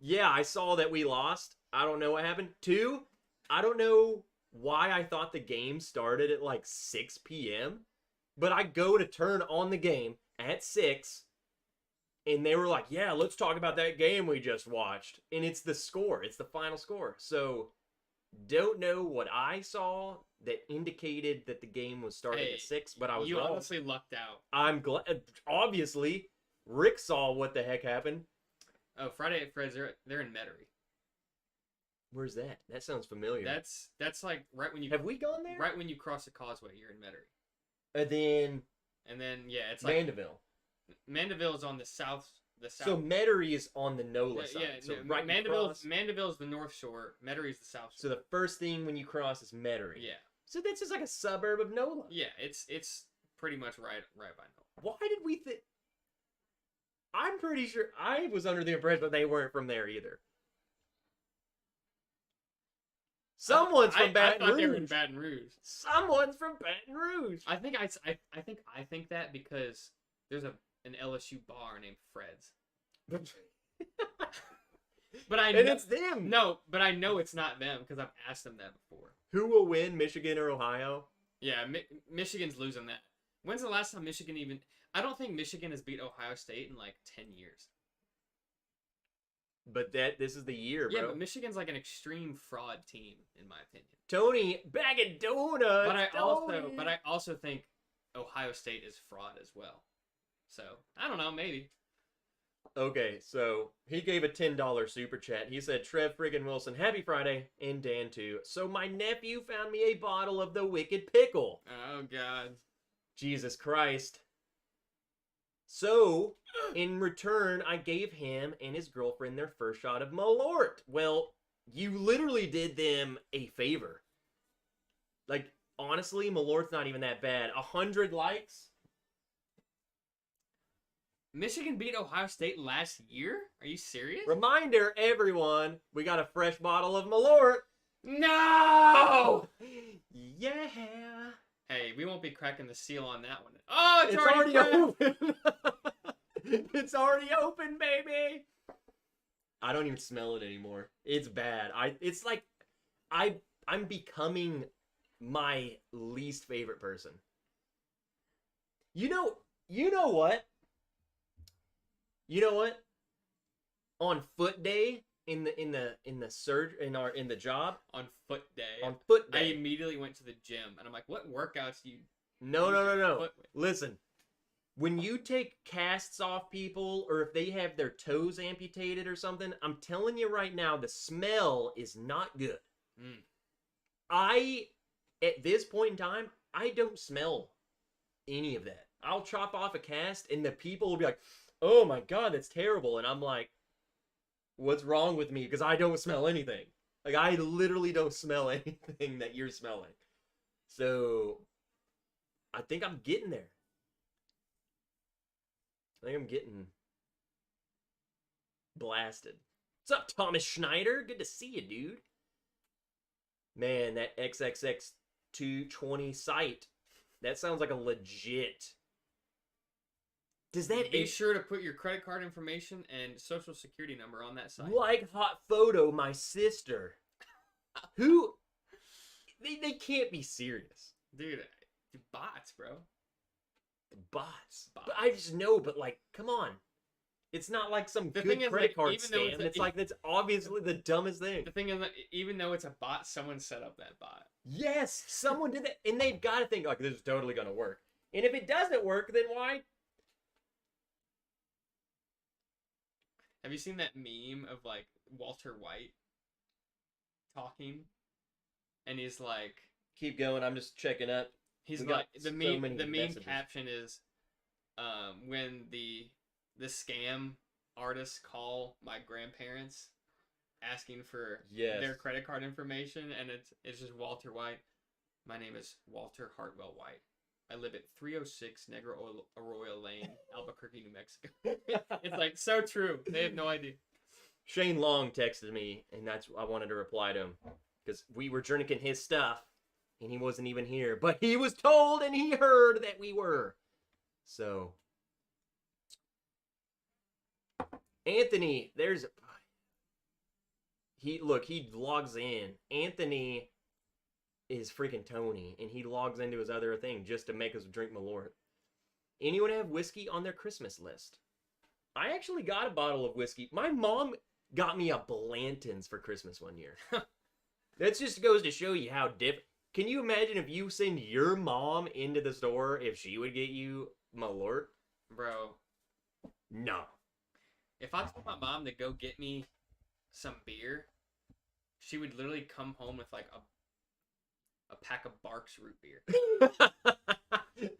yeah, I saw that we lost. I don't know what happened. Two, I don't know why I thought the game started at like 6 p.m. But I go to turn on the game at 6, and they were like, yeah, let's talk about that game we just watched. And it's the score. It's the final score. So, don't know what I saw that indicated that the game was starting at 6, but I was wrong. You honestly lucked out. I'm glad. Obviously, Rick saw what the heck happened. Oh, Friday at Fred's, they're in Metairie. Where's that? That sounds familiar. That's like right when you... Have we gone there? Right when you cross the causeway, you're in Metairie. And then, yeah, it's like... Mandeville. Mandeville is on the south... So Metairie is on the NOLA side. Yeah, so right Mandeville's the north shore. Metairie is the south shore. So the first thing when you cross is Metairie. Yeah. So that's just like a suburb of NOLA. Yeah, it's pretty much right by NOLA. Why did we think... I I'm pretty sure I was under the impression that they weren't from there either. Someone's from Baton I thought they were Rouge. in Baton Rouge. Someone's from Baton Rouge. I think that because there's an LSU bar named Fred's. But And it's them. No, but I know it's not them because I've asked them that before. Who will win, Michigan or Ohio? Yeah, Michigan's losing that. When's the last time Michigan even... I don't think Michigan has beat Ohio State in like 10 years. But this is the year, bro. Yeah, but Michigan's like an extreme fraud team, in my opinion. Tony, bag of donuts. But I also think Ohio State is fraud as well. So, I don't know, maybe. Okay, so he gave a $10 super chat. He said, Trev friggin' Wilson, happy Friday, and Dan too. So my nephew found me a bottle of the Wicked Pickle. Oh, God. Jesus Christ. So, in return, I gave him and his girlfriend their first shot of Malort. Well, you literally did them a favor. Like, honestly, Malort's not even that bad. 100 likes? Michigan beat Ohio State last year? Are you serious? Reminder, everyone, we got a fresh bottle of Malort. No! Yeah. Hey, we won't be cracking the seal on that one. Oh, it's already open. It's already open, baby. I don't even smell it anymore. It's bad. It's like I'm becoming my least favorite person. You know what? You know what? On foot day in the job on foot day. On foot I day. immediately went to the gym and I'm like, what workouts do you No. Listen. When you take casts off people or if they have their toes amputated or something, I'm telling you right now, the smell is not good. At this point in time, I don't smell any of that. I'll chop off a cast and the people will be like, oh my God, that's terrible. And I'm like, what's wrong with me? Because I don't smell anything. Like, I literally don't smell anything that you're smelling. So, I think I'm getting there. I think I'm getting blasted. What's up, Thomas Schneider? Good to see you, dude. Man, that XXX 220 site. That sounds like a legit. Does that... Be sure to put your credit card information and social security number on that site. Like Hot Photo, my sister. Who... They can't be serious. Dude, bots, bro. Bots. But I just know, but like, come on. It's not like some good credit card scam. It's like, that's obviously the dumbest thing. The thing is, that even though it's a bot, someone set up that bot. Yes, someone did that. And they've got to think, like, this is totally going to work. And if it doesn't work, then why? Have you seen that meme of, like, Walter White talking? And he's like... Keep going, I'm just checking up. He's like, the meme caption is, when the scam artists call my grandparents asking for their credit card information, and it's just Walter White. My name is Walter Hartwell White. I live at 306 Negro Arroyo Lane, Albuquerque, New Mexico. It's like so true. They have no idea. Shane Long texted me, and I wanted to reply to him because we were drinking his stuff. And he wasn't even here. But he was told and he heard that we were. So. Anthony, he logs in. Anthony is freaking Tony. And he logs into his other thing just to make us drink Malort. Anyone have whiskey on their Christmas list? I actually got a bottle of whiskey. My mom got me a Blanton's for Christmas one year. That just goes to show you how different. Can you imagine if you send your mom into the store if she would get you Malort? Bro. No. If I told my mom to go get me some beer, she would literally come home with like a pack of Barks root beer.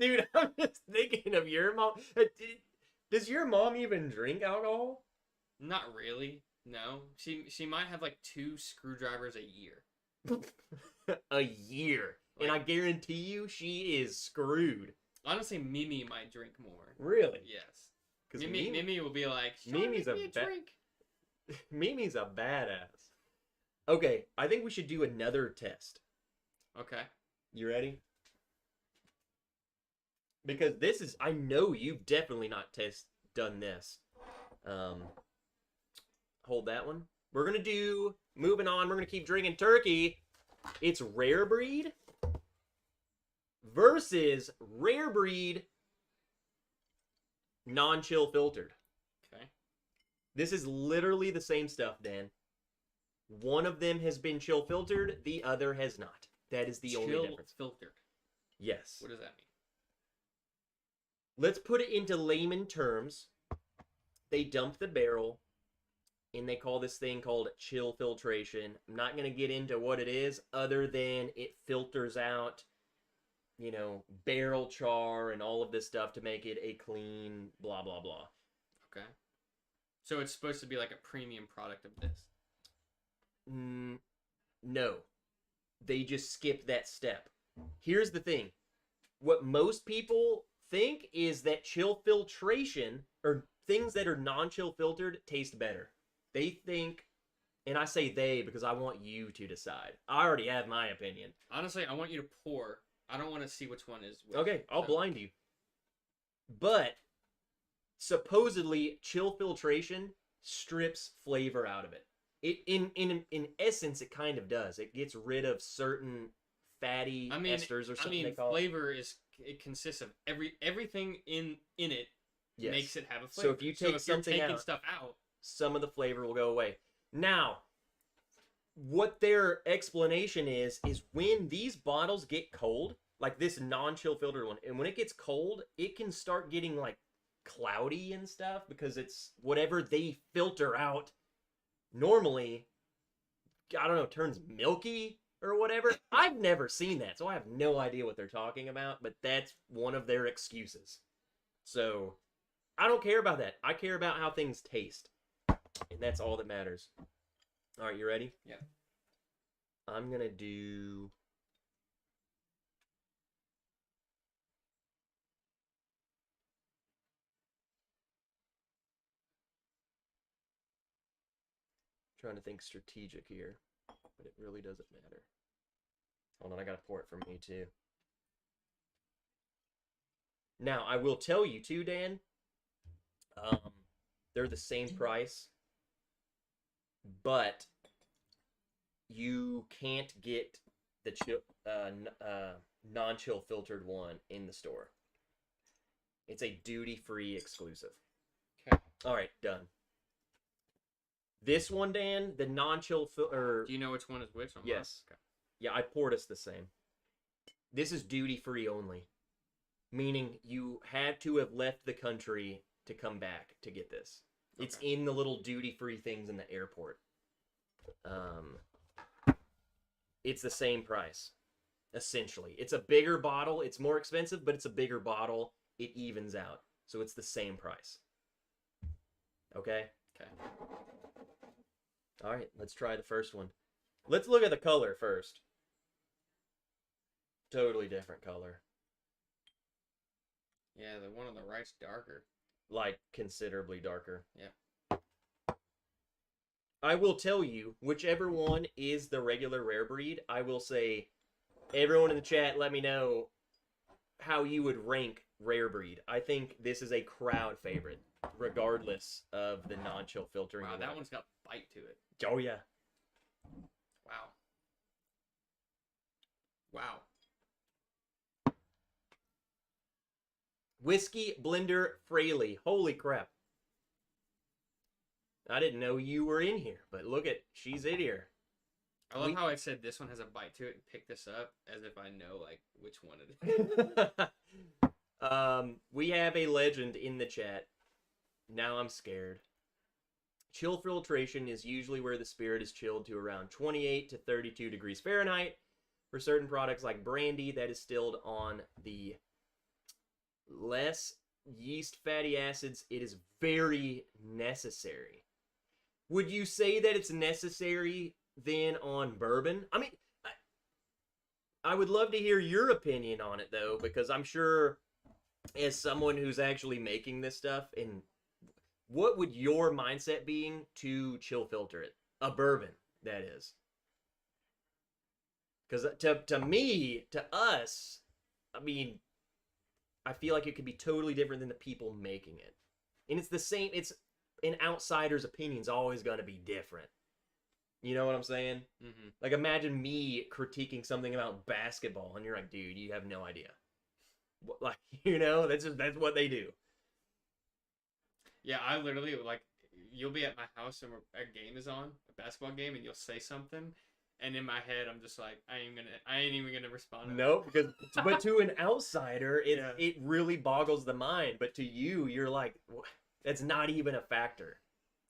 Dude, I'm just thinking of your mom. Does your mom even drink alcohol? Not really. No. She might have like 2 screwdrivers a year. A year. Like, and I guarantee you she is screwed. Honestly, Mimi might drink more. Really? Yes. Because Mimi will be like, Mimi's make me a drink. Mimi's a badass. Okay, I think we should do another test. Okay. You ready? Because this is, I know you've definitely not done this. Hold that one. We're going to do, moving on, we're going to keep drinking turkey. It's rare breed versus rare breed non-chill filtered. Okay. This is literally the same stuff, Dan. One of them has been chill filtered, the other has not. That is the only difference. Chill filtered. Yes. What does that mean? Let's put it into layman terms. They dump the barrel, and they call this thing called chill filtration. I'm not going to get into what it is, other than it filters out, barrel char and all of this stuff to make it a clean blah, blah, blah. Okay. So it's supposed to be like a premium product of this? No. They just skip that step. Here's the thing. What most people think is that chill filtration, or things that are non-chill filtered, taste better. They think, and I say they because I want you to decide. I already have my opinion. Honestly, I want you to pour. I don't want to see which one is which. Okay, I'll blind you. But supposedly, chill filtration strips flavor out of it. In essence, it kind of does. It gets rid of certain fatty esters or something. They call flavor it consists of everything in it. Yes. Makes it have a flavor. So if you take something you're taking out, stuff out, some of the flavor will go away. Now, what their explanation is when these bottles get cold, like this non-chill filtered one, and when it gets cold, it can start getting like cloudy and stuff because it's whatever they filter out normally, I don't know, turns milky or whatever. I've never seen that, so I have no idea what they're talking about, but that's one of their excuses. So, I don't care about that. I care about how things taste. And that's all that matters. All right, you ready? Yeah. I'm going to do... trying to think strategic here, but it really doesn't matter. Hold on, I gotta pour it for me too. Now, I will tell you too, Dan, they're the same price, but you can't get the non-chill filtered one in the store. It's a duty-free exclusive. Okay. All right, done. This one, Dan, the non-chill filter. Do you know which one is which? Yes. Okay. Yeah, I poured us the same. This is duty-free only, meaning you had to have left the country to come back to get this. Okay. It's in the little duty-free things in the airport. It's the same price, essentially. It's a bigger bottle. It's more expensive, but it's a bigger bottle. It evens out. So it's the same price. Okay? Okay. All right, let's try the first one. Let's look at the color first. Totally different color. Yeah, the one on the right's darker. Like, considerably darker. Yeah. I will tell you, whichever one is the regular rare breed, I will say, everyone in the chat, let me know how you would rank rare breed. I think this is a crowd favorite, regardless of the non-chill filtering. Wow, that one's got bite to it. Oh, yeah. Wow. Wow. Whiskey Blender Fraley. Holy crap. I didn't know you were in here, but look at, she's in here. I love how I said this one has a bite to it and pick this up as if I know, like, which one it is. We have a legend in the chat. Now I'm scared. Chill filtration is usually where the spirit is chilled to around 28 to 32 degrees Fahrenheit. For certain products like brandy, that is stilled on the less yeast fatty acids. It is very necessary. Would you say that it's necessary then on bourbon? I mean, I would love to hear your opinion on it, though, because I'm sure as someone who's actually making this stuff and what would your mindset being to chill filter it? A bourbon, that is. Because to me, to us, I mean, I feel like it could be totally different than the people making it. And it's the same, it's an outsider's opinion's always going to be different. You know what I'm saying? Mm-hmm. Like, imagine me critiquing something about basketball, and you're like, dude, you have no idea. Like, you know, that's what they do. Yeah, I literally, like, you'll be at my house and a game is on, a basketball game, and you'll say something, and in my head, I'm just like, I ain't even gonna respond to No, because, but to an outsider, Yeah. it really boggles the mind. But to you, you're like, that's not even a factor.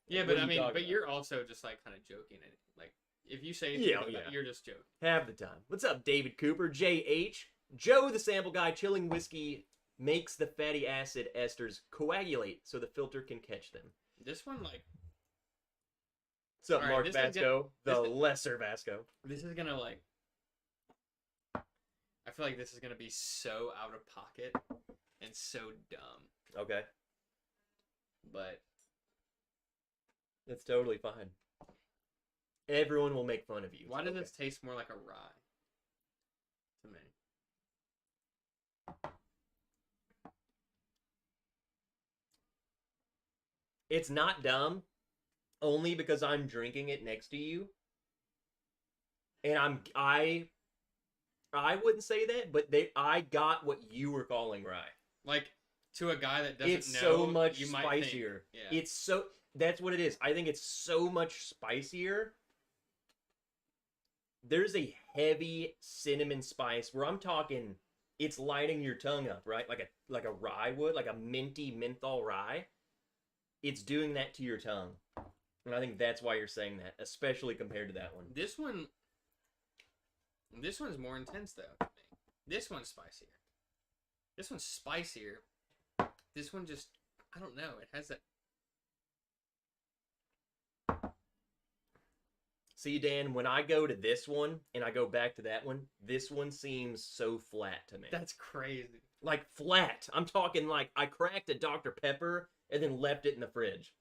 Yeah, What but are I you mean, talking but about? you're also just, like, kind of joking. Like, if you say anything like that, you're just joking. Half the time. What's up, David Cooper? JH. Joe, the sample guy, chilling whiskey makes the fatty acid esters coagulate so the filter can catch them. This one, like, What's up, All right, Mark this is Vasco? The this is- lesser Vasco. this is gonna, like, I feel like this is gonna be so out of pocket and so dumb. Okay. But It's totally fine. Everyone will make fun of you. why It's does okay. this taste more like a rye to me? It's not dumb, only because I'm drinking it next to you. And I wouldn't say that, but I got what you were calling rye. Like, to a guy that doesn't It's know, so much you might think- spicier. yeah. It's so that's what it is. I think it's so much spicier. There's a heavy cinnamon spice where I'm talking it's lighting your tongue up, right? Like a rye would, like a minty menthol rye. It's doing that to your tongue. And I think that's why you're saying that, especially compared to that one. This one's more intense though to me. This one's spicier. This one's spicier. This one just, I don't know. It has that. See, Dan, when I go to this one and I go back to that one, this one seems so flat to me. That's crazy. Like flat. I'm talking like I cracked a Dr. Pepper and then left it in the fridge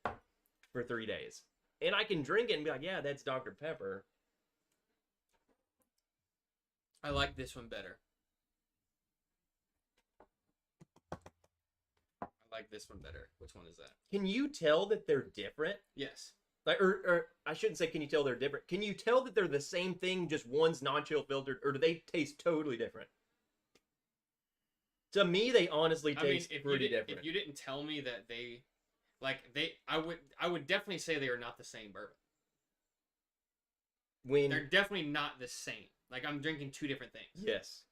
for 3 days. And I can drink it and be like, yeah, that's Dr. Pepper. I like this one better. I like this one better. Which one is that? Can you tell that they're different? Yes. Like, or I shouldn't say can you tell they're different. Can you tell that they're the same thing, just one's non-chill filtered, or do they taste totally different? To me, they honestly taste pretty different. If you didn't tell me that I would definitely say they are not the same bourbon. They're definitely not the same. Like, I'm drinking two different things. Yes.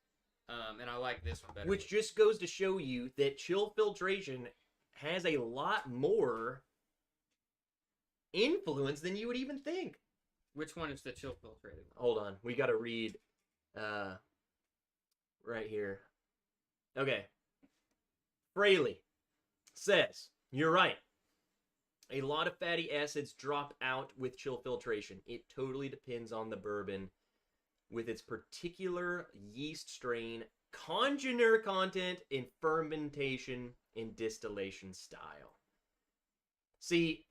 And I like this one better. Which just goes to show you that chill filtration has a lot more influence than you would even think. Which one is the chill filtrated one? Hold on. We got to read right here. Okay. Fraley says, you're right. A lot of fatty acids drop out with chill filtration. It totally depends on the bourbon with its particular yeast strain, congener content, and fermentation and distillation style. See,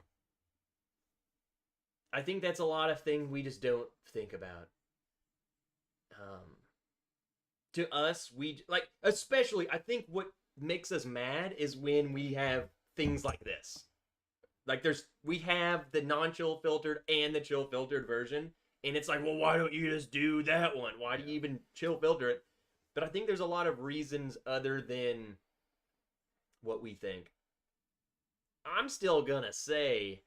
I think that's a lot of things we just don't think about. To us, we like, especially, I think what makes us mad is when we have things like this. Like we have the non-chill filtered and the chill filtered version, and it's like, well, why don't you just do that one? Why do you even chill filter it? But I think there's a lot of reasons other than what we think. I'm still gonna say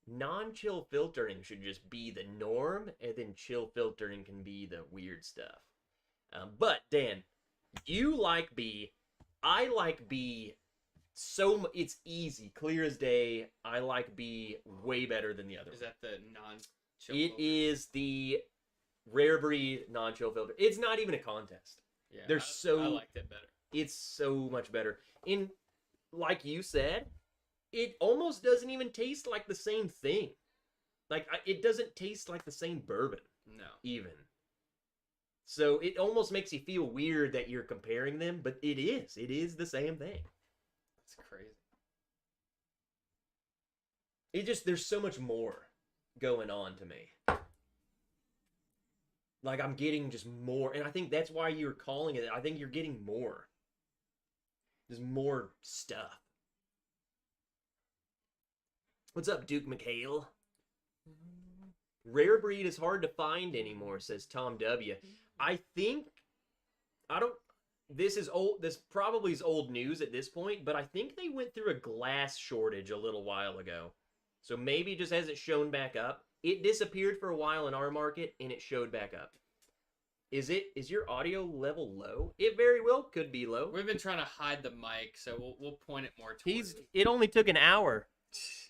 non-chill filtering should just be the norm, and then chill filtering can be the weird stuff. But Dan, you like B, I like B. It's easy, clear as day. I like B way better than the other. Is that the non-chill It filter? is the rare breed non-chill filter. It's not even a contest. Yeah, I I liked it better. It's so much better. And like you said, it almost doesn't even taste like the same thing. Like, it doesn't taste like the same bourbon. No. Even. So it almost makes you feel weird that you're comparing them, but it is. It is the same thing. That's crazy. there's so much more going on to me. Like, I'm getting just more, and I think that's why you're calling it. I think you're getting more. There's more stuff. What's up, Duke McHale? Rare breed is hard to find anymore, says Tom W. I think, this is old, this probably is old news at this point, but I think they went through a glass shortage a little while ago. So maybe it just hasn't shown back up. It disappeared for a while in our market, and it showed back up. Is your audio level low? It very well could be low. We've been trying to hide the mic, so we'll point it more towards It only took an hour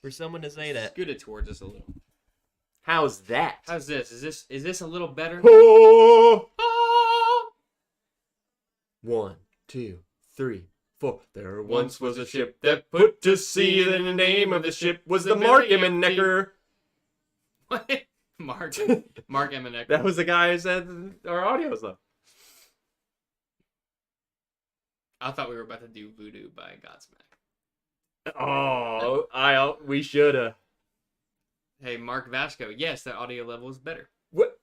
for someone to say that. Scoot it towards us a little. How's that? How's this? Is this a little better? Oh! 1, 2, 3, 4. There once was a ship that put to sea. The name of the ship was the Mark Emmenecker. What? Mark Emmenecker. That was the guy who said our audio was low. I thought we were about to do Voodoo by Godsmack. Oh, we shoulda. Hey, Mark Vasco. Yes, that audio level is better.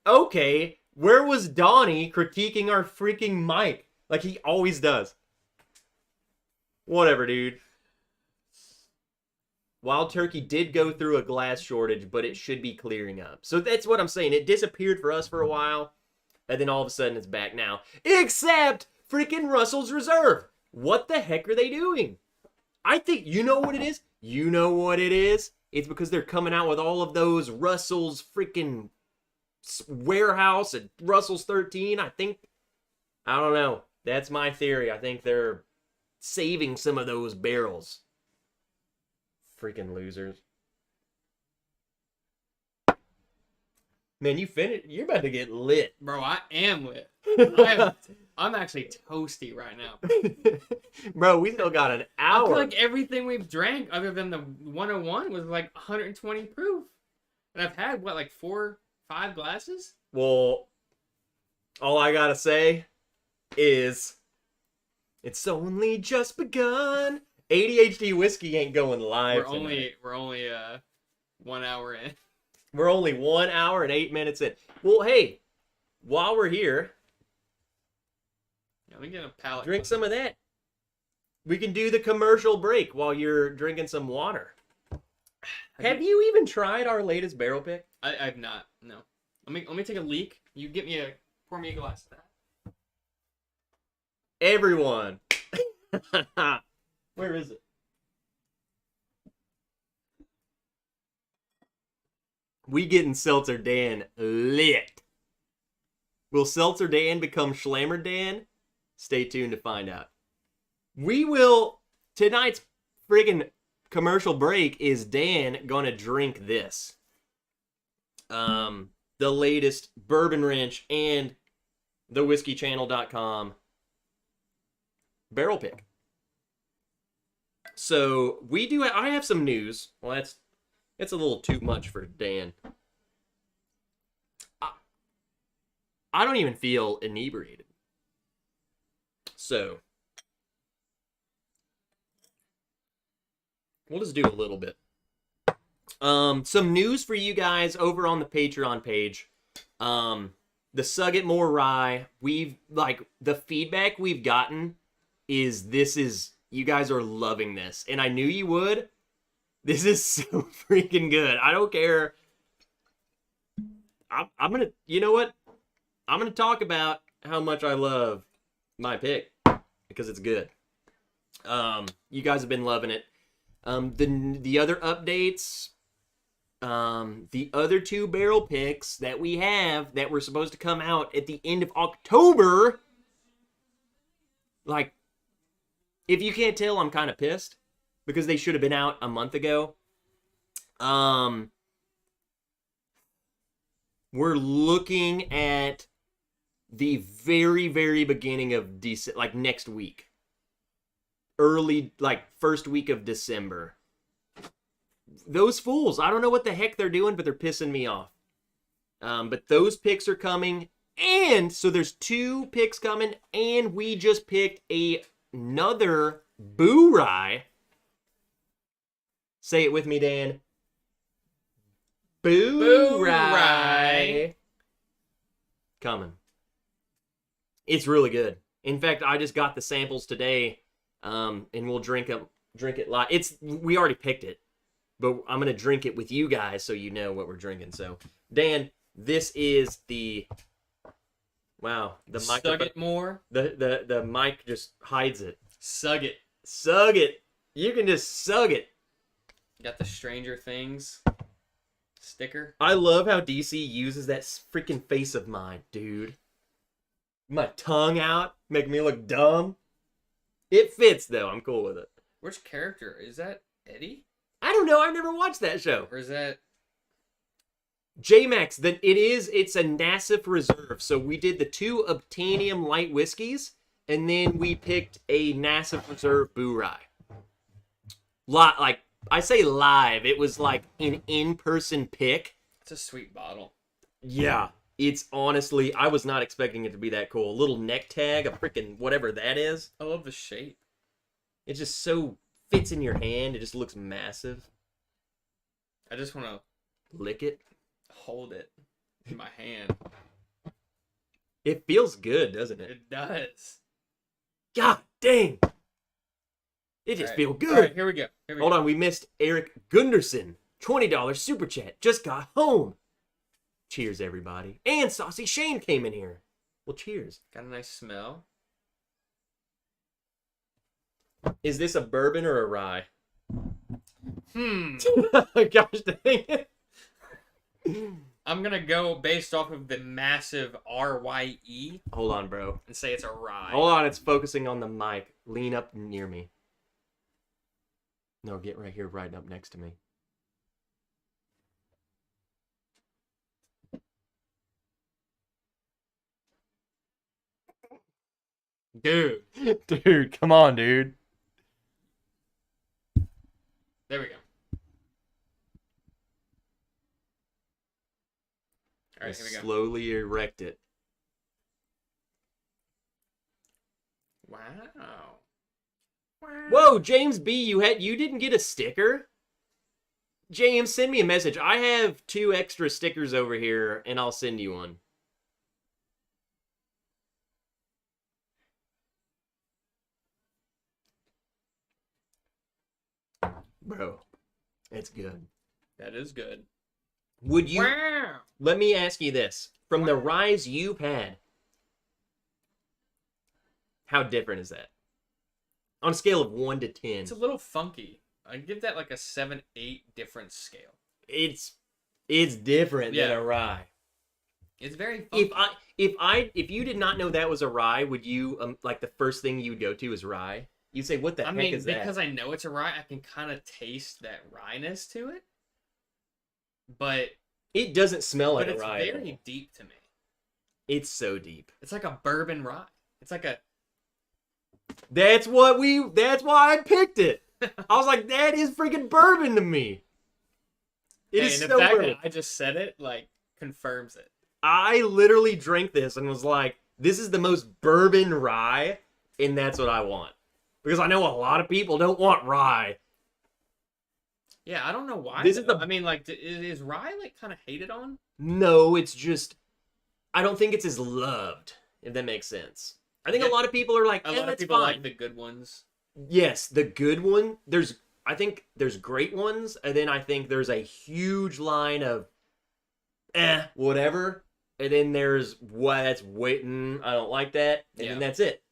Okay, where was Donnie critiquing our freaking mic? Like he always does. Whatever, dude. Wild Turkey did go through a glass shortage, but it should be clearing up. So that's what I'm saying. It disappeared for us for a while, and then all of a sudden it's back now. Except freaking Russell's Reserve. What the heck are they doing? I think, you know what it is? You know what it is? It's because they're coming out with all of those Russell's freaking warehouse and Russell's 13. I don't know. That's my theory. I think they're saving some of those barrels. Freaking losers. Man, you're about to get lit. Bro, I am lit. I'm actually toasty right now. Bro, we still got an hour. I feel like everything we've drank other than the 101 was like 120 proof. And I've had, what, like 4, 5 glasses? Well, all I gotta say is it's only just begun. ADHD whiskey ain't going live. We're only 1 hour in. We're only 1 hour and 8 minutes in. Well, hey, while we're here, let me get a palate. Drink some of that. We can do the commercial break while you're drinking some water. Have you even tried our latest barrel pick? I've not. No. Let me take a leak. You pour me a glass of that. Everyone. Where is it? We getting Seltzer Dan lit. Will Seltzer Dan become Schlammer Dan? Stay tuned to find out. We will. Tonight's friggin' commercial break is Dan gonna drink this. The latest Bourbon Wrench and the whiskeychannel.com barrel pick. So I have some news. Well, that's a little too much for Dan. I don't even feel inebriated. So we'll just do a little bit. Some news for you guys over on the Patreon page. The Sugget More Rye. The feedback we've gotten is you guys are loving this, and I knew you would. This is so freaking good. I don't care. I'm gonna, you know what? I'm gonna talk about how much I love my pick because it's good. You guys have been loving it. The other updates, the other 2 barrel picks that we have that were supposed to come out at the end of October. Like, if you can't tell, I'm kind of pissed because they should have been out a month ago. We're looking at the very, very beginning of December, like next week. Early, like first week of December. Those fools, I don't know what the heck they're doing, but they're pissing me off. But those picks are coming. And so there's 2 picks coming, and we just picked another Boo Rye. Say it with me, Dan. Boo Rye. Rye. Coming. It's really good. In fact, I just got the samples today, and we'll drink it live. We already picked it, but I'm gonna drink it with you guys so you know what we're drinking. So, Dan, this is the the mic. Sug it more. The mic just hides it. Sug it. Sug it. You can just sug it. Got the Stranger Things sticker. I love how DC uses that freaking face of mine, dude. My tongue out, make me look dumb. It fits though. I'm cool with it. Which character is that? Eddie? I don't know. I've never watched that show. Or is that J-Max? It's a Nassif Reserve. So we did the 2 Obtainium light whiskeys, and then we picked a Nassif Reserve Boo Rye. Like I say live, it was like an in-person pick. It's a sweet bottle. Yeah. It's honestly, I was not expecting it to be that cool. A little neck tag, a freaking whatever that is. I love the shape. It just so fits in your hand. It just looks massive. I just want to lick it. Hold it in my hand. It feels good, doesn't it? It does. God dang. It just feels good. All right, here we go. Hold on, we missed Eric Gunderson. $20 super chat. Just got home. Cheers, everybody. And Saucy Shane came in here. Well, cheers. Got a nice smell. Is this a bourbon or a rye? Gosh dang it. I'm going to go based off of the massive RYE. Hold on, bro. And say it's a rye. Hold on, it's focusing on the mic. Lean up near me. No, get right here, right up next to me. Dude, come on, dude. There we go. All right, here we go. Slowly erect it. Wow. Whoa, James B, you didn't get a sticker? James, send me a message. I have 2 extra stickers over here, and I'll send you one. Bro, it's good. That is good. Would you... Wow. Let me ask you this. From the ryes you've had, how different is that? On a scale of 1 to 10. It's a little funky. I'd give that like a 7-8 difference scale. It's different than a rye. It's very funky. If you did not know that was a rye, would you like the first thing you would go to is rye? You'd say, what the heck is that? Because I know it's a rye, I can kind of taste that ryeness to it. But it doesn't smell like a rye. It's very deep to me. It's so deep. It's like a bourbon rye. It's like a... That's why I picked it. I was like, that is freaking bourbon to me. It is so bourbon. That I just said it, like, confirms it. I literally drank this and was like, this is the most bourbon rye, and that's what I want. Because I know a lot of people don't want rye. Yeah, I don't know why. I mean, like, is rye, like, kind of hated on? No, it's just... I don't think it's as loved, if that makes sense. I think a lot of people are like, a lot of people like the good ones. Yes, the good one. I think there's great ones, and then I think there's a huge line of, whatever. And then there's, that's waiting, I don't like that. And then that's it.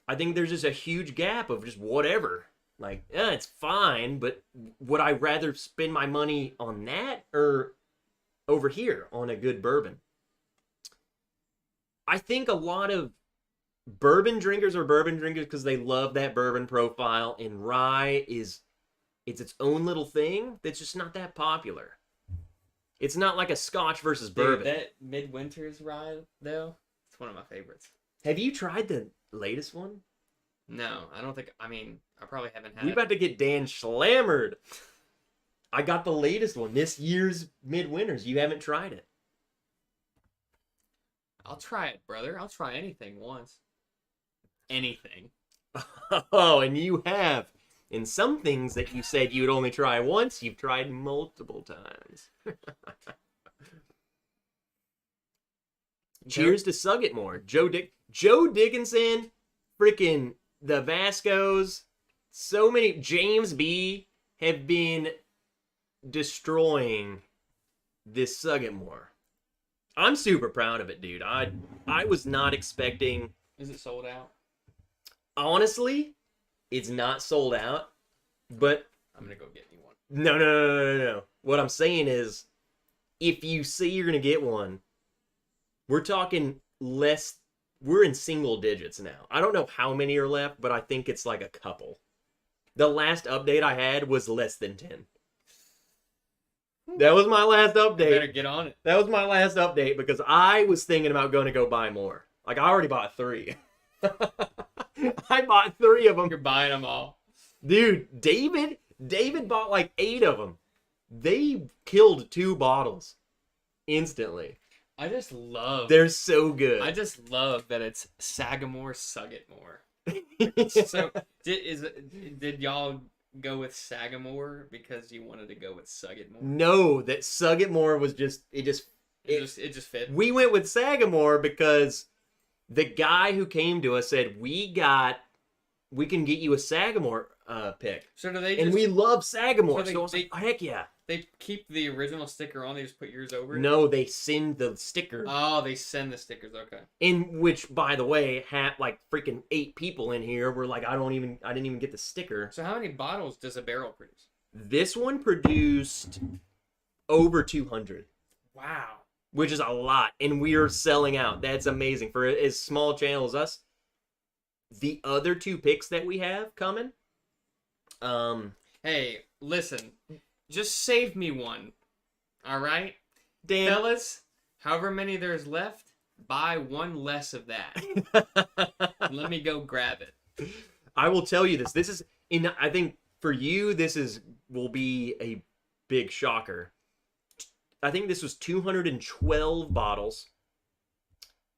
I think there's just a huge gap of just whatever. Like, it's fine, but would I rather spend my money on that or over here on a good bourbon? I think a lot of bourbon drinkers are bourbon drinkers because they love that bourbon profile, and rye it's its own little thing that's just not that popular. It's not like a Scotch versus bourbon. That Midwinters rye, though, it's one of my favorites. Have you tried the latest one? No, I don't think. I mean, I probably haven't had. We about to get Dan slammered. I got the latest one, this year's Midwinters. You haven't tried it. I'll try it, brother. I'll try anything once. Anything. Oh, and you have. And some things that you said you would only try once, you've tried multiple times. Cheers to Sug It More. Joe Dickinson, freaking the Vascos, so many. James B have been destroying this Sug It More. I'm super proud of it, dude. I was not expecting. Is it sold out? Honestly, it's not sold out, but I'm gonna go get me one. No. What I'm saying is, if you say you're gonna get one, we're talking less. We're in single digits now. I don't know how many are left, but I think it's like a couple. The last update I had was less than 10. That was my last update. You better get on it. That was my last update because I was thinking about going to go buy more. Like, I already bought 3. I bought 3 of them. You're buying them all. Dude, David bought like 8 of them. They killed 2 bottles instantly. I just love. They're so good. I just love that it's Sagamore, Sug It More. So, did y'all go with Sagamore because you wanted to go with Sug It More? No, that Sug It More was just it just fit. We went with Sagamore because the guy who came to us said we can get you a Sagamore pick. So do they? And we love Sagamore. So So I was like, heck yeah. They keep the original sticker on. They just put yours over it? No, they send the sticker. Oh, they send the stickers. Okay. In which, by the way, had like freaking 8 people in here were like, I didn't even get the sticker. So how many bottles does a barrel produce? This one produced over 200. Wow. Which is a lot, and we're selling out. That's amazing for as small a channel as us. The other 2 picks that we have coming. Hey, listen. Just save me one. All right? Dan. Fellas, however many there's left, buy 1 less of that. Let me go grab it. I will tell you this. This is, I think for you, will be a big shocker. I think this was 212 bottles.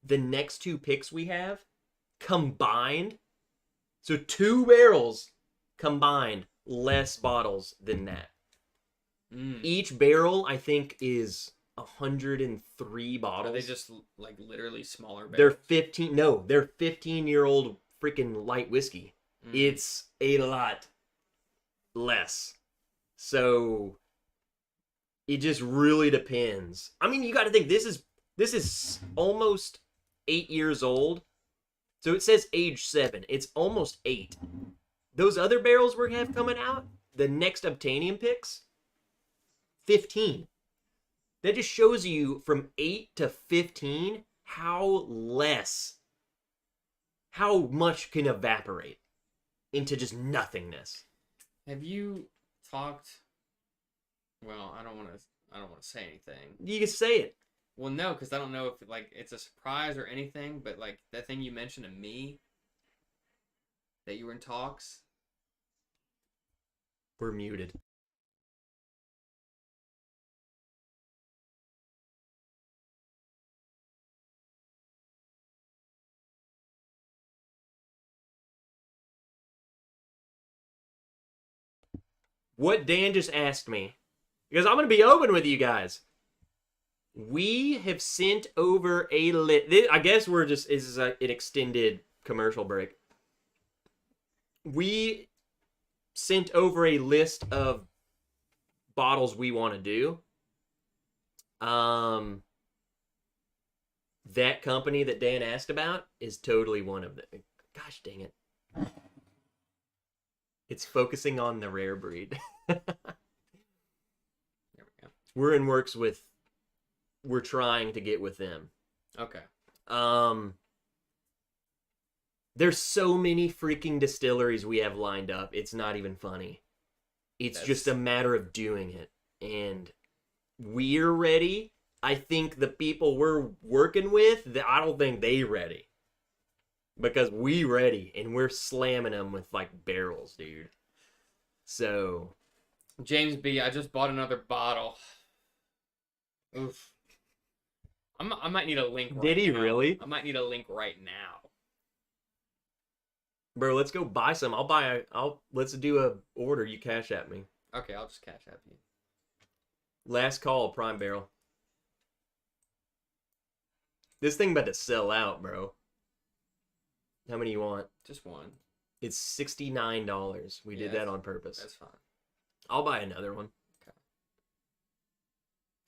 The next 2 picks we have combined, so 2 barrels combined, less bottles than that. Each barrel, I think, is 103 bottles. Are they just like literally smaller barrels? They're 15-year-old freaking light whiskey. It's a lot less. So it just really depends. I mean, you got to think this is almost 8 years old. So it says age 7. It's almost 8. Those other barrels we have coming out, the next Obtainium picks, 15. That just shows you from 8 to 15 how much can evaporate into just nothingness. Have you talked? Well, I don't want to say anything. You can say it. Well, no, because I don't know if like it's a surprise or anything. But like that thing you mentioned to me, that you were in talks. We're muted. What Dan just asked me, because I'm going to be open with you guys. We have sent over a list. I guess this is an extended commercial break. We sent over a list of bottles we want to do. That company that Dan asked about is totally one of them. Gosh dang it. It's focusing on the rare breed. There we go. We're in works with. We're trying to get with them. Okay. There's so many freaking distilleries we have lined up. It's not even funny. It's just a matter of doing it. And we're ready. I think the people we're working with, I don't think they ready. Because we ready, and we're slamming them with, like, barrels, dude. So. James B., I just bought another bottle. Oof. I might need a link right now. Did he really? I might need a link right now. Bro, let's go buy some. Let's do a order. You cash at me. Okay, I'll just cash app you. Last call, prime barrel. This thing about to sell out, bro. How many you want? Just one. It's $69. We did that on purpose. That's fine. I'll buy another one.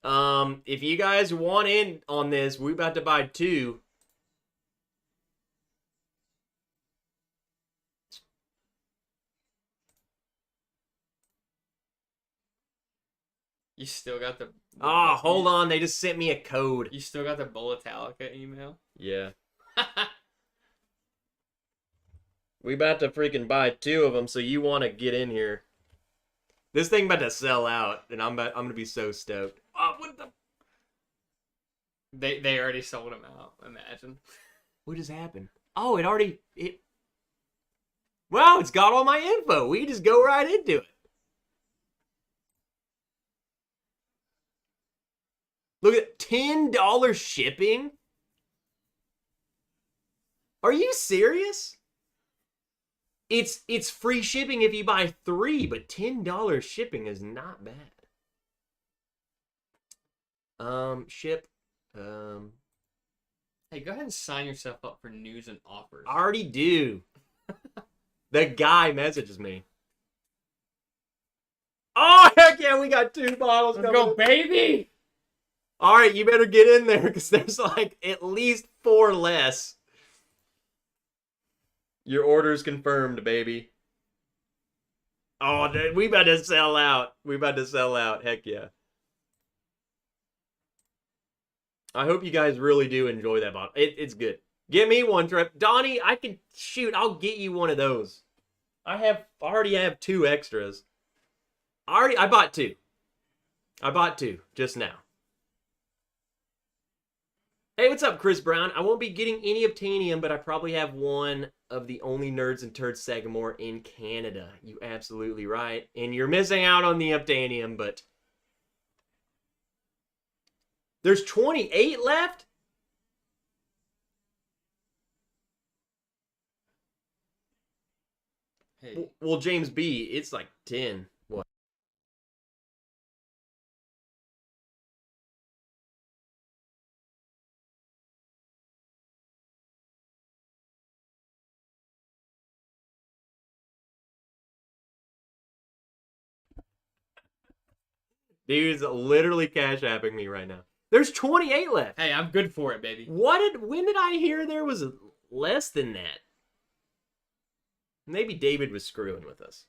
Okay. If you guys want in on this, we're about to buy 2. You still got the hold on. They just sent me a code. You still got the Bulletalica email? Yeah. We about to freaking buy 2 of them, so you want to get in here. This thing about to sell out, and I'm going to be so stoked. Oh, what the... They already sold them out, imagine. What just happened? Oh, Well, it's got all my info. We just go right into it. Look at $10 shipping. Are you serious? It's free shipping if you buy 3, but $10 shipping is not bad. Ship. Hey, go ahead and sign yourself up for news and offers. I already do. The guy messages me. Oh, heck yeah, we got 2 bottles. Let's go, baby! All right, you better get in there because there's like at least 4 less. Your order's confirmed, baby. Oh, dude, we about to sell out. We about to sell out. Heck yeah. I hope you guys really do enjoy that bottle. It's good. Get me one, Trip. Donnie, I'll get you one of those. I already have 2 extras. I bought 2. I bought 2 just now. Hey, what's up, Chris Brown? I won't be getting any Obtainium, but I probably have one of the only Nerds and Turds Sagamore in Canada. You absolutely right. And you're missing out on the Obtainium, but... There's 28 left? Hey. Well, James B., it's like 10. What? Dude's literally cash apping me right now. There's 28 left. Hey, I'm good for it, baby. When did I hear there was less than that? Maybe David was screwing with us.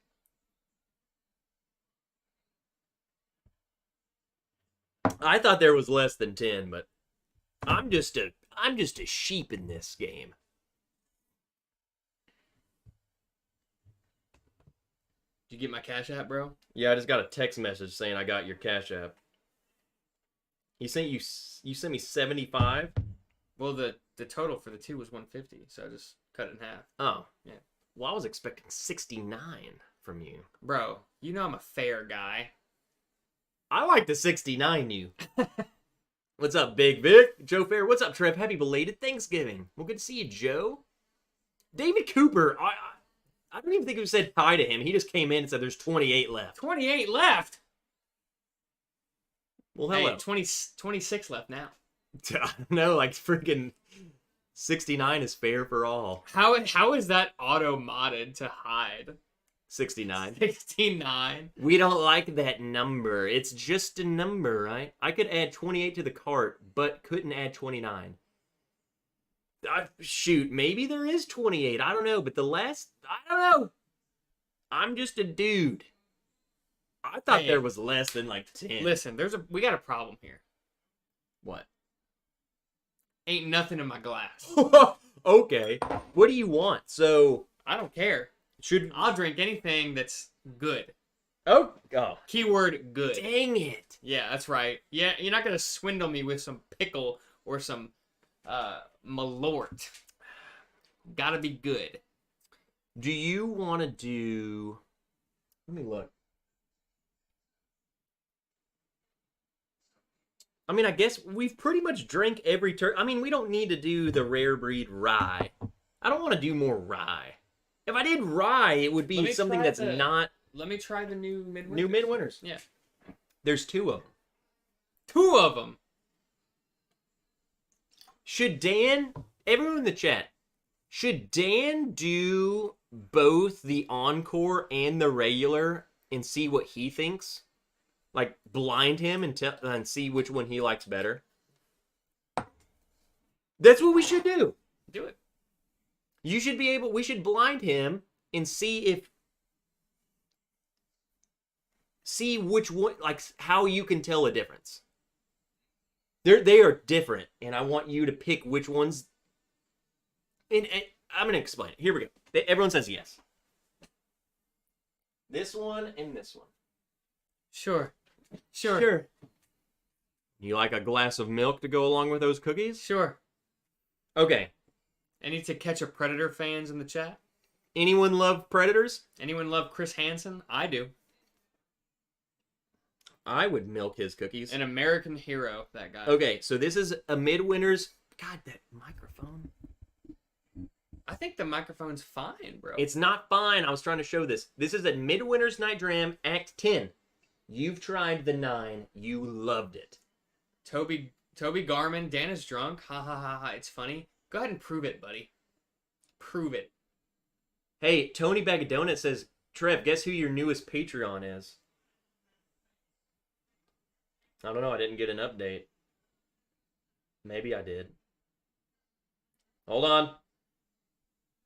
I thought there was less than 10, but I'm just a sheep in this game. Did you get my Cash App, bro? Yeah, I just got a text message saying I got your Cash App. You sent me 75? Well, the total for the 2 was 150, so I just cut it in half. Oh. Yeah. Well, I was expecting 69 from you. Bro, you know I'm a fair guy. I like the 69 you. What's up, Big Vic? Joe Fair. What's up, Trev? Happy belated Thanksgiving. Well, good to see you, Joe. David Cooper. I don't even think we said hi to him. He just came in and said there's 28 left. 28 left? Well, hello. Hey, 26 left now. No, like freaking 69 is fair for all. How is that auto-modded to hide? 69. 69. We don't like that number. It's just a number, right? I could add 28 to the cart, but couldn't add 29. Shoot, maybe there is 28. I don't know, but I don't know. I'm just a dude. I thought there was less than like 10. Listen, we got a problem here. What? Ain't nothing in my glass. Okay. What do you want? So I don't care. I'll drink anything that's good. Oh. Keyword good. Dang it. Yeah, that's right. Yeah, you're not gonna swindle me with some pickle or some malort. Gotta be good. Do you want to do... Let me look. I mean, I guess we've pretty much drank every turn. I mean, we don't need to do the rare breed rye. I don't want to do more rye. If I did rye, it would be something that's not. Let me try the new Midwinters. New Midwinters. Yeah. There's 2 of them. 2 of them. Should Dan, everyone in the chat, should Dan do both the Encore and the regular and see what he thinks? Like, blind him and see which one he likes better? That's what we should do. Do it. We should blind him and see which one, like, how you can tell a difference. They are different, and I want you to pick which ones. And I'm going to explain it. Here we go. Everyone says yes. This one and this one. Sure. You like a glass of milk to go along with those cookies? Sure. Okay. Any To Catch a Predator fans in the chat? Anyone love Predators? Anyone love Chris Hansen? I do. I would milk his cookies. An American hero, that guy. Okay, so this is a Midwinters. God, that microphone. I think the microphone's fine, bro. It's not fine. I was trying to show this. This is a Midwinters Night Dram Act 10. You've tried the 9. You loved it. Toby Garman, Dan is drunk. Ha ha ha ha. It's funny. Go ahead and prove it, buddy. Prove it. Hey, Tony Bag of Donuts says, Trev, guess who your newest Patreon is? I don't know. I didn't get an update. Maybe I did. Hold on.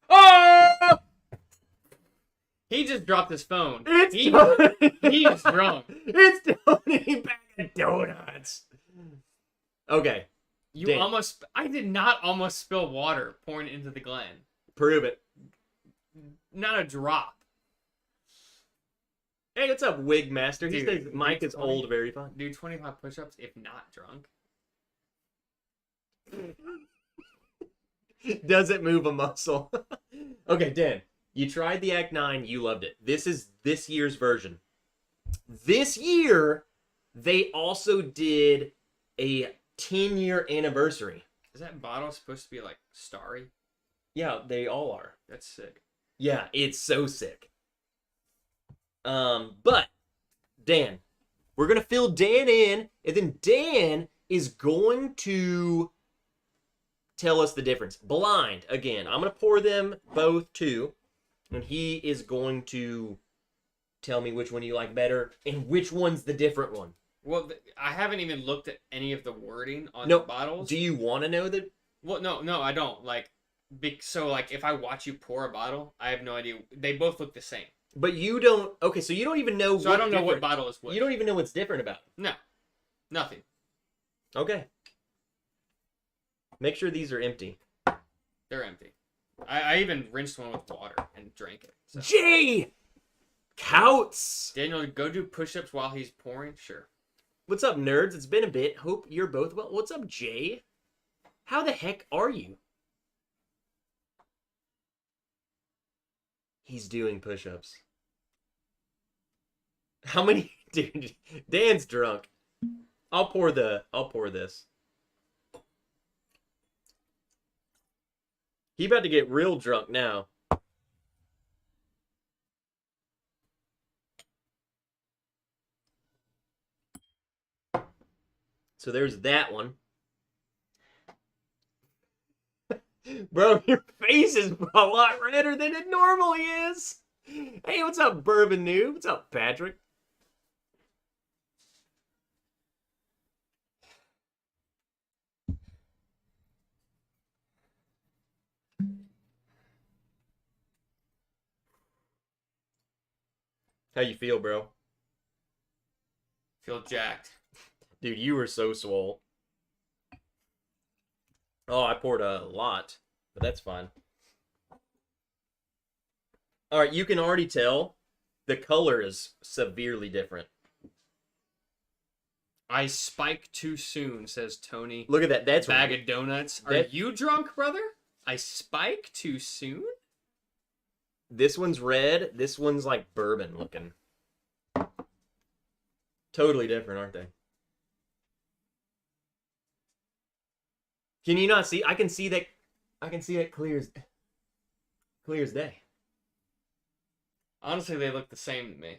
Oh! He just dropped his phone. He's drunk. It's Tony Bag of Donuts. Okay. I did not almost spill water pouring into the Glen. Prove it. Not a drop. Hey, what's up, Wig Master? He says Mike is 20, old, very fun. Do 25 push-ups if not drunk. Doesn't move a muscle. Okay, Dan, you tried the Act 9. You loved it. This is this year's version. This year, they also did a 10-year anniversary. Is that bottle supposed to be, like, starry? Yeah, they all are. That's sick. Yeah, it's so sick. But, Dan, we're going to fill Dan in, and then Dan is going to tell us the difference. Blind, again. I'm going to pour them both, too, and he is going to tell me which one you like better and which one's the different one. Well, I haven't even looked at any of the wording on the bottles. Do you want to know that? Well, no, I don't. Like, so, like, if I watch you pour a bottle, I have no idea. They both look the same. But you don't... Okay, so you don't even know So I don't know what bottle is what. You don't even know what's different about it. No. Nothing. Okay. Make sure these are empty. They're empty. I even rinsed one with water and drank it. So. Jay! Couts! Daniel, go do push-ups while he's pouring? Sure. What's up, nerds? It's been a bit. Hope you're both well. What's up, Jay? How the heck are you? He's doing push-ups. How many? Dude, Dan's drunk. I'll pour this. He about to get real drunk now. So there's that one. Bro, your face is a lot redder than it normally is. Hey, what's up, Bourbon Noob? What's up, Patrick? How you feel, bro? Feel jacked. Dude, you were so swole. Oh, I poured a lot, but that's fine. All right, you can already tell the color is severely different. I spike too soon, says Tony. Look at that. That's Bag of donuts. Are you drunk, brother? I spike too soon? This one's red. This one's like bourbon looking. Totally different, aren't they? Can you not see? I can see that clear as day. Honestly, they look the same to me.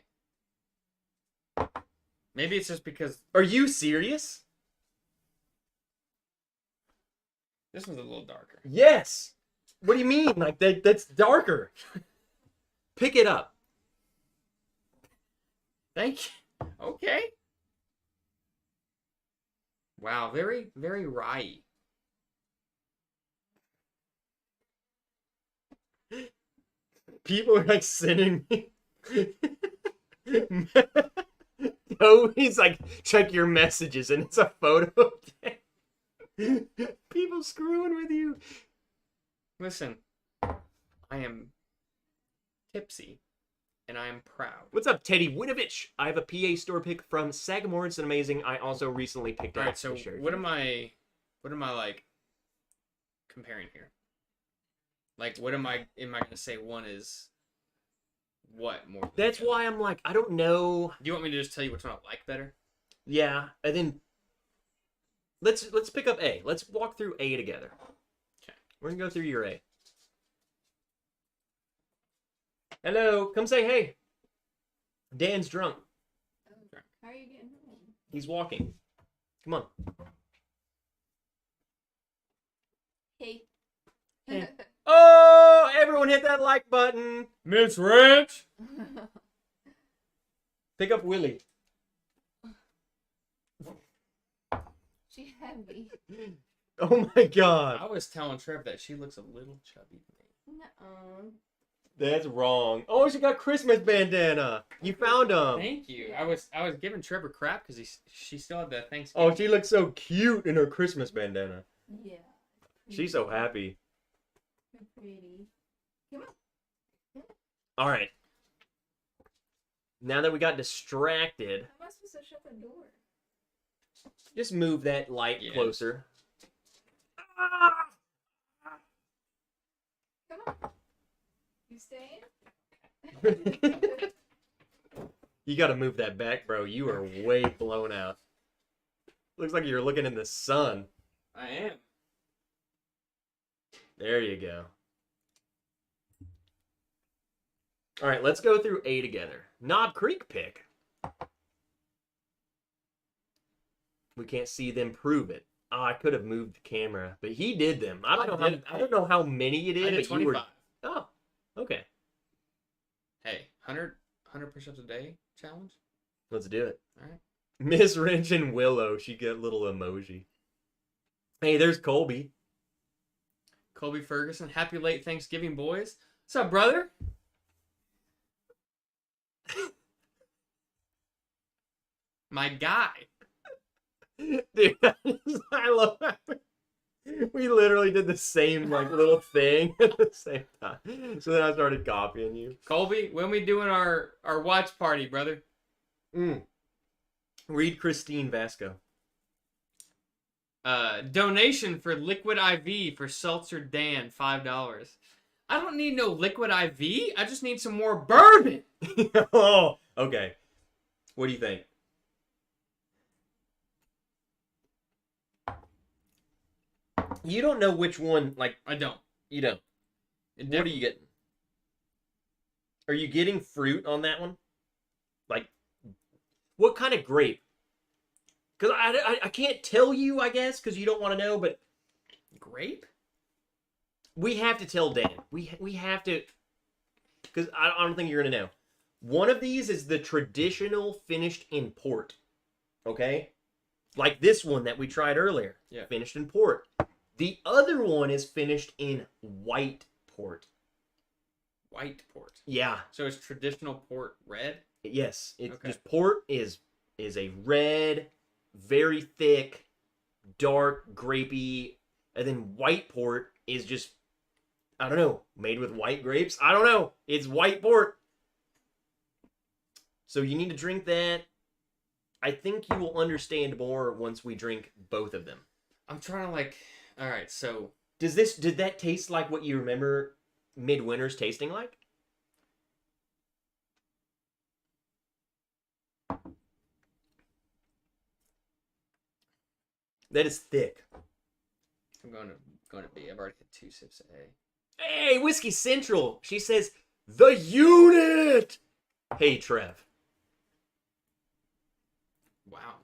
Maybe it's just because Are you serious? this one's a little darker. Yes. What do you mean? Like that's darker. Pick it up. Thank you. Okay. Wow, very, very rye. People are like sending me. Toby's like, check your messages, and it's a photo of Dan. People screwing with you. Listen, I am tipsy, and I am proud. What's up, Teddy Winovich? I have a PA store pick from Sagamore. It's amazing. I also recently picked All up right, so the shirt. what am I like comparing here? Like, what am I gonna say one is what more? That's why I'm like, I don't know. Do you want me to just tell you which one I like better? Yeah, and then let's pick up A. Let's walk through A together. Okay. We're gonna go through your A. Hello, come say hey. Dan's drunk. How are you getting home? He's walking. Come on. Hey. Hey. Oh, everyone hit that like button. Miss Ranch. Pick up Willie. She heavy. Oh my god. I was telling Trev that she looks a little chubby to me. Nuh-uh. That's wrong. Oh, she got Christmas bandana. You found them. Thank you. I was giving Trevor crap because she still had the Thanksgiving. Oh, she looks so cute in her Christmas bandana. Yeah. She's so happy. You're pretty. Come on. All right. Now that we got distracted, How am I supposed to shut the door? just move that light Yeah. closer. Come on. You staying? You got to move that back, bro. You are way blown out. Looks like you're looking in the sun. I am. There you go. All right, let's go through A together. Knob Creek pick. We can't see them prove it. Oh, I could have moved the camera, but he did them. I don't know how many you did. I did but you 25. were... Oh, okay. Hey, 100 push-ups a day challenge? Let's do it. All right. Miss Wrench and Willow. She got a little emoji. Hey, there's Colby. Colby Ferguson. Happy late Thanksgiving, boys. What's up, brother? My guy. Dude, I love that. We literally did the same like little thing at the same time. So then I started copying you. Colby, when we doing our watch party, brother? Read Christine Vasco. Donation for Liquid IV for Seltzer Dan, $5. I don't need no Liquid IV. I just need some more bourbon. Oh, okay. What do you think? You don't know which one, like, I don't. you don't. What are you getting? Are you getting fruit on that one? Like, what kind of grape? Because I can't tell you, I guess, because you don't want to know, but Grape? we have to tell Dan. We have to, because I don't think you're going to know. One of these is the traditional finished in port, okay? Like this one that we tried earlier, Yeah. finished in port. The other one is finished in white port. White port. Yeah, So it's traditional port red? yes. It's Okay. just port is a red, very thick, dark, grapey, and then white port is just, I don't know, made with white grapes. I don't know. It's white port. So you need to drink that. I think you will understand more once we drink both of them. I'm trying to like... All right, so... Did that taste like what you remember Midwinters tasting like? That is thick. I'm going to B. I've already had 2 sips of A. Hey, Whiskey Central. She says, The unit! Hey, Trev. Wow.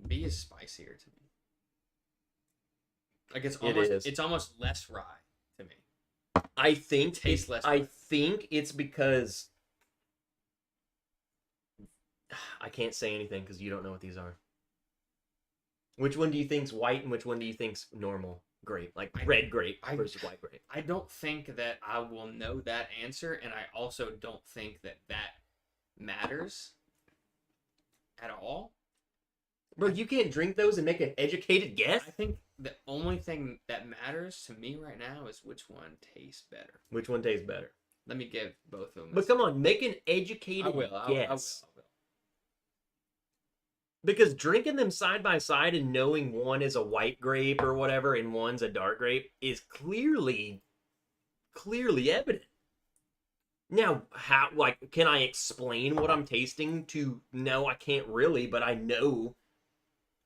B is spicier to me. Like it's almost less rye to me. I think Tastes less I rye. think it's because I can't say anything because you don't know what these are. Which one do you think's white and which one do you think's normal grape? Like red grape versus white grape. I don't think that I will know that answer, and I also don't think that matters at all. Bro, you can't drink those and make an educated guess? I think the only thing that matters to me right now is which one tastes better. Which one tastes better? Let me give both of them. But come on, make an educated I will. guess. Because drinking them side by side and knowing one is a white grape or whatever and one's a dark grape is clearly evident. Now, how, like, can I explain what I'm tasting to? No, I can't really, but I know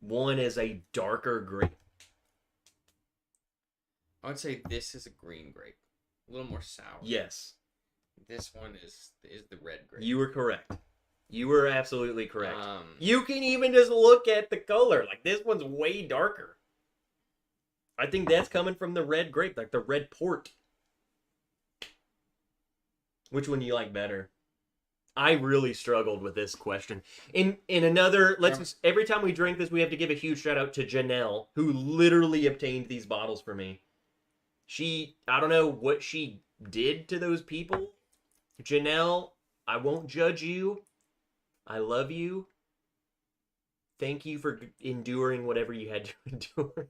one is a darker grape. I would say this is a green grape. A little more sour. Yes. This one is the red grape. You were correct. You were absolutely correct. You can even just look at the color. Like, this one's way darker. I think that's coming from the red grape, like the red port. Which one do you like better? I really struggled with this question. In another, every time we drink this, we have to give a huge shout out to Janelle, who literally obtained these bottles for me. I don't know what she did to those people. Janelle, I won't judge you. I love you. Thank you for enduring whatever you had to endure.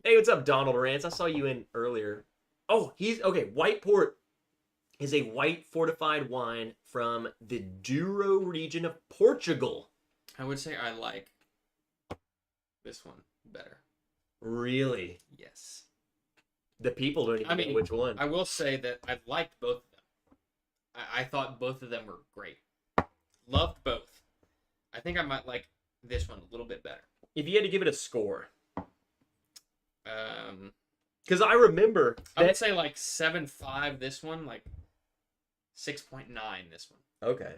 Hey, what's up, Donald Rance? I saw you in earlier. Oh, okay. White Port is a white fortified wine from the Douro region of Portugal. I would say I like this one better. Really? Yes. The people don't even know which one. I will say that I liked both of them. I thought both of them were great. Loved both. I think I might like this one a little bit better. If you had to give it a score. Because I remember I would say like 7.5 this one, like 6.9 this one. Okay.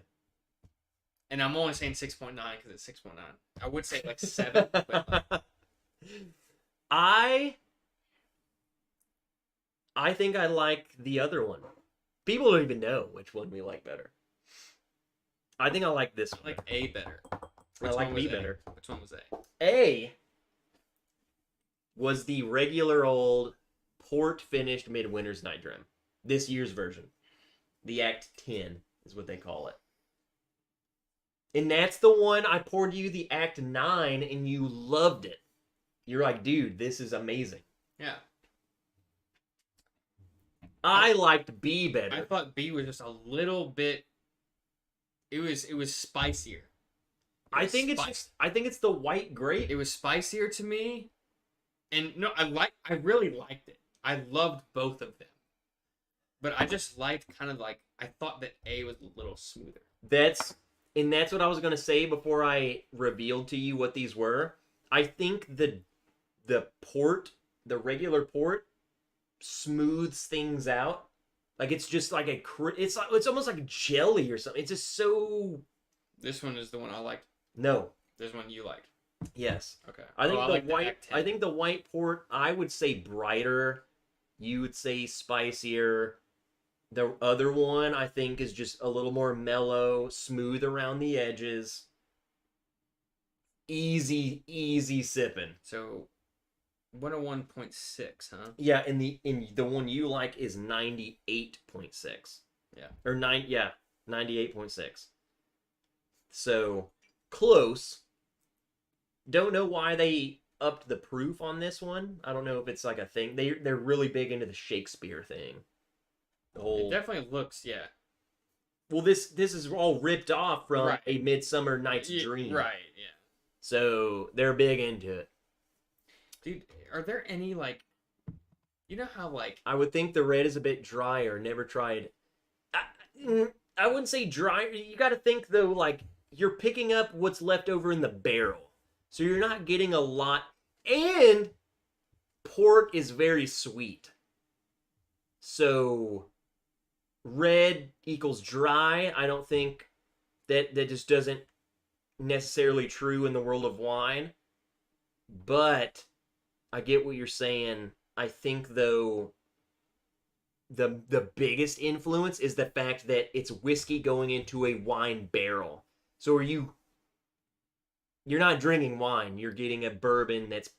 And I'm only saying 6.9 because it's 6.9. I would say like 7. But like... I think I like the other one. People don't even know which one we like better. I think I like this one. I like A better. I like B better. Which one was A? A was the regular old port finished Midwinters Night Dram. This year's version. The Act 10 is what they call it. And that's the one I poured you the Act 9 and you loved it. You're like, dude, this is amazing. Yeah. I liked B better. I thought B was just a little bit. It was spicier. I think it's the white grape. It was spicier to me, and no, I really liked it. I loved both of them, but I just liked kind of like I thought that A was a little smoother. That's what I was gonna say before I revealed to you what these were. I think the port, the regular port, smooths things out. Like it's just like it's almost like jelly or something. It's just so. This one is the one I liked. No. This one you liked. Yes. Okay. I think the white port, I would say brighter. You would say spicier. The other one I think is just a little more mellow, smooth around the edges. Easy sipping. So 101.6, huh? Yeah, and the one you like is 98.6. Yeah. Or 98.6. So close. Don't know why they upped the proof on this one. I don't know if it's like a thing. They're really big into the Shakespeare thing. The whole. It definitely looks, yeah. Well, this is all ripped off from A Midsummer Night's Dream. Right, yeah. So they're big into it. Dude, are there any like, you know how like I would think the red is a bit drier. Never tried. I wouldn't say dry. You got to think though, like you're picking up what's left over in the barrel, so you're not getting a lot. And port is very sweet, so red equals dry. I don't think that just doesn't necessarily true in the world of wine. But I get what you're saying. I think, though, the biggest influence is the fact that it's whiskey going into a wine barrel. So you're not drinking wine. You're getting a bourbon that's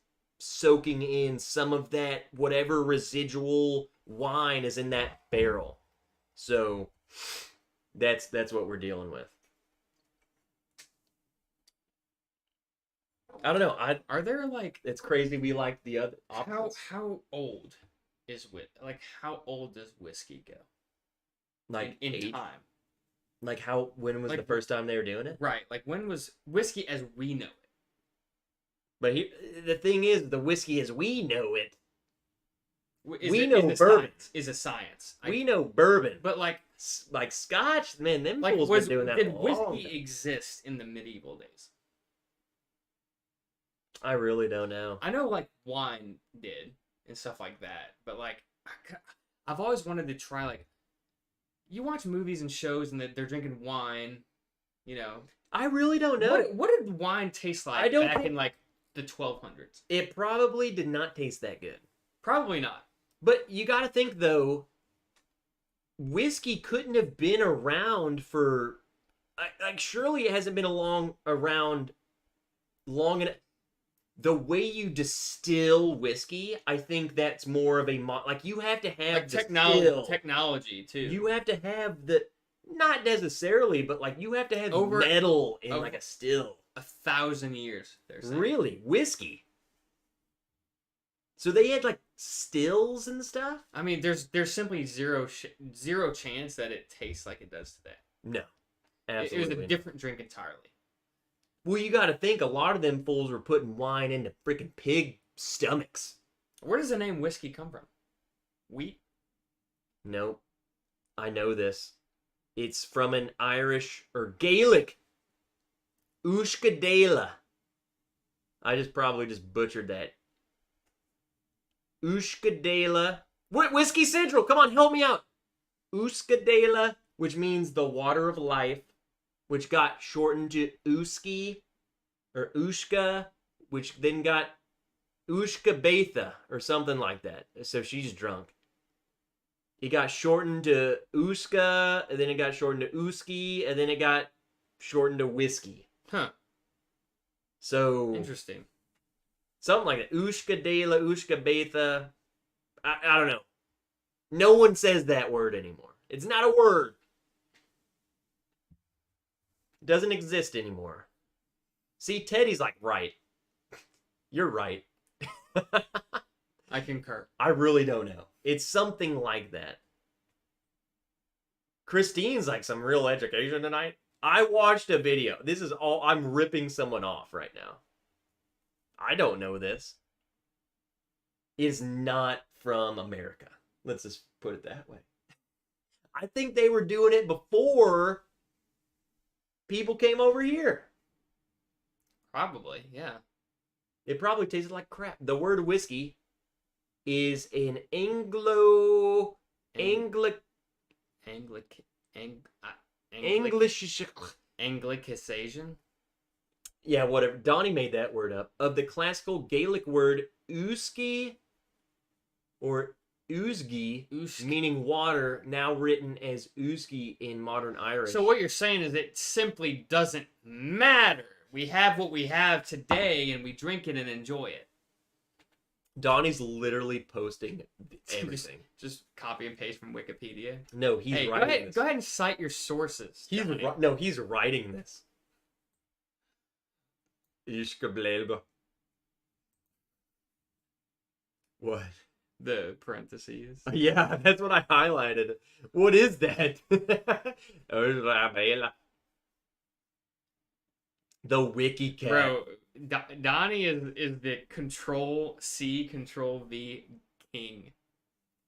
soaking in some of that, whatever residual wine is in that barrel. So that's what we're dealing with. I don't know. Are there like It's crazy we like the other options. how old is how old does whiskey go? Like in eight? time. Like when was Like, the first time they were doing it? Right. Like when was whiskey as we know it? But the thing is, the whiskey as we know it, We know bourbon. Is a science. We know bourbon. But like Scotch, man, them like fools been doing that did for a long whiskey time. exist in the medieval days? I really don't know. I know like wine did and stuff like that, but like I've always wanted to try like you watch movies and shows and they're drinking wine, you know. I really don't know. What did wine taste like I don't back think- in like the 1200s? It probably did not taste that good. Probably not. But you got to think, though, whiskey couldn't have been around for... Like, surely it hasn't been around long enough. The way you distill whiskey, I think that's more of a... Like, you have to have Like the technology too. You have to have the... Not necessarily, but, like, you have to have Over- metal in, over- like, a still. 1,000 years. They're saying. Really? Whiskey? So they had, like, stills and stuff? I mean, there's simply zero chance that it tastes like it does today. No. It Absolutely. was a different drink entirely. Well, you got to think a lot of them fools were putting wine into freaking pig stomachs. Where does the name whiskey come from? Wheat? Nope. I know this. It's from an Irish or Gaelic. Ushkadela. I probably just butchered that. Ushkadela. Whiskey Central, come on, help me out. Uskadela, which means the water of life, which got shortened to Uski or Ushka, which then got Ushka Betha or something like that. So she's drunk. It got shortened to Uska, and then it got shortened to Uski, and then it got shortened to whiskey. Huh. So Interesting. something like that. Ushka Dela, Ushka Betha. I don't know. No one says that word anymore. It's not a word. It doesn't exist anymore. See, Teddy's like, right. You're right. I concur. I really don't know. It's something like that. Christine's like some real education tonight. I watched a video. This is all, I'm ripping someone off right now. I don't know this. It is not from America. Let's just put it that way. I think they were doing it before people came over here. Probably, yeah. It probably tasted like crap. The word whiskey is an English. Anglicization? Yeah, whatever. Donnie made that word up. Of the classical Gaelic word uski or oosgi, meaning water, now written as ooski in modern Irish. So what you're saying is it simply doesn't matter. We have what we have today, and we drink it and enjoy it. Donnie's literally posting everything. Just copy and paste from Wikipedia. No, he's Hey, writing this. go ahead and cite your sources. He's Donnie. no, he's writing this. Ishkablelba. What? The parentheses. Yeah, that's what I highlighted. What is that? The wiki cat. Bro, Donnie is the Control-C, Control-V king.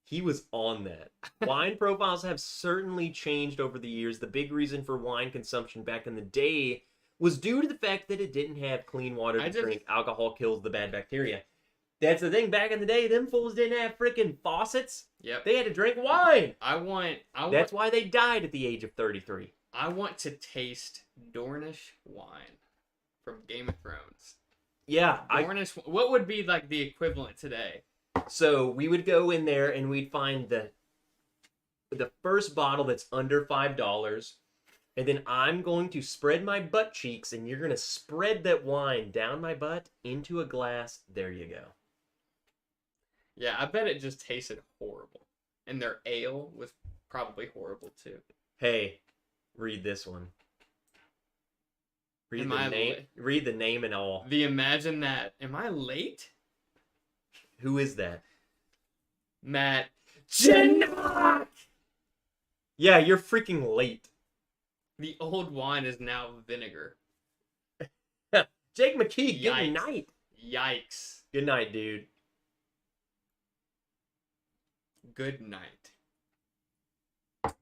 He was on that. Wine profiles have certainly changed over the years. The big reason for wine consumption back in the day was due to the fact that it didn't have clean water to drink. Alcohol kills the bad bacteria. That's the thing. Back in the day, them fools didn't have freaking faucets. Yep. They had to drink wine. That's why they died at the age of 33. I want to taste Dornish wine from Game of Thrones. Yeah. What would be like the equivalent today? So we would go in there and we'd find the first bottle that's under $5. And then I'm going to spread my butt cheeks and you're going to spread that wine down my butt into a glass. There you go. Yeah, I bet it just tasted horrible. And their ale was probably horrible too. Hey, read this one. Read Am the I name. late? Read the name and all. Imagine that. Am I late? Who is that? Matt Chinnock! Yeah, you're freaking late. The old wine is now vinegar. Jake McKee, good Yikes. night. Yikes. Good night, dude. Good night.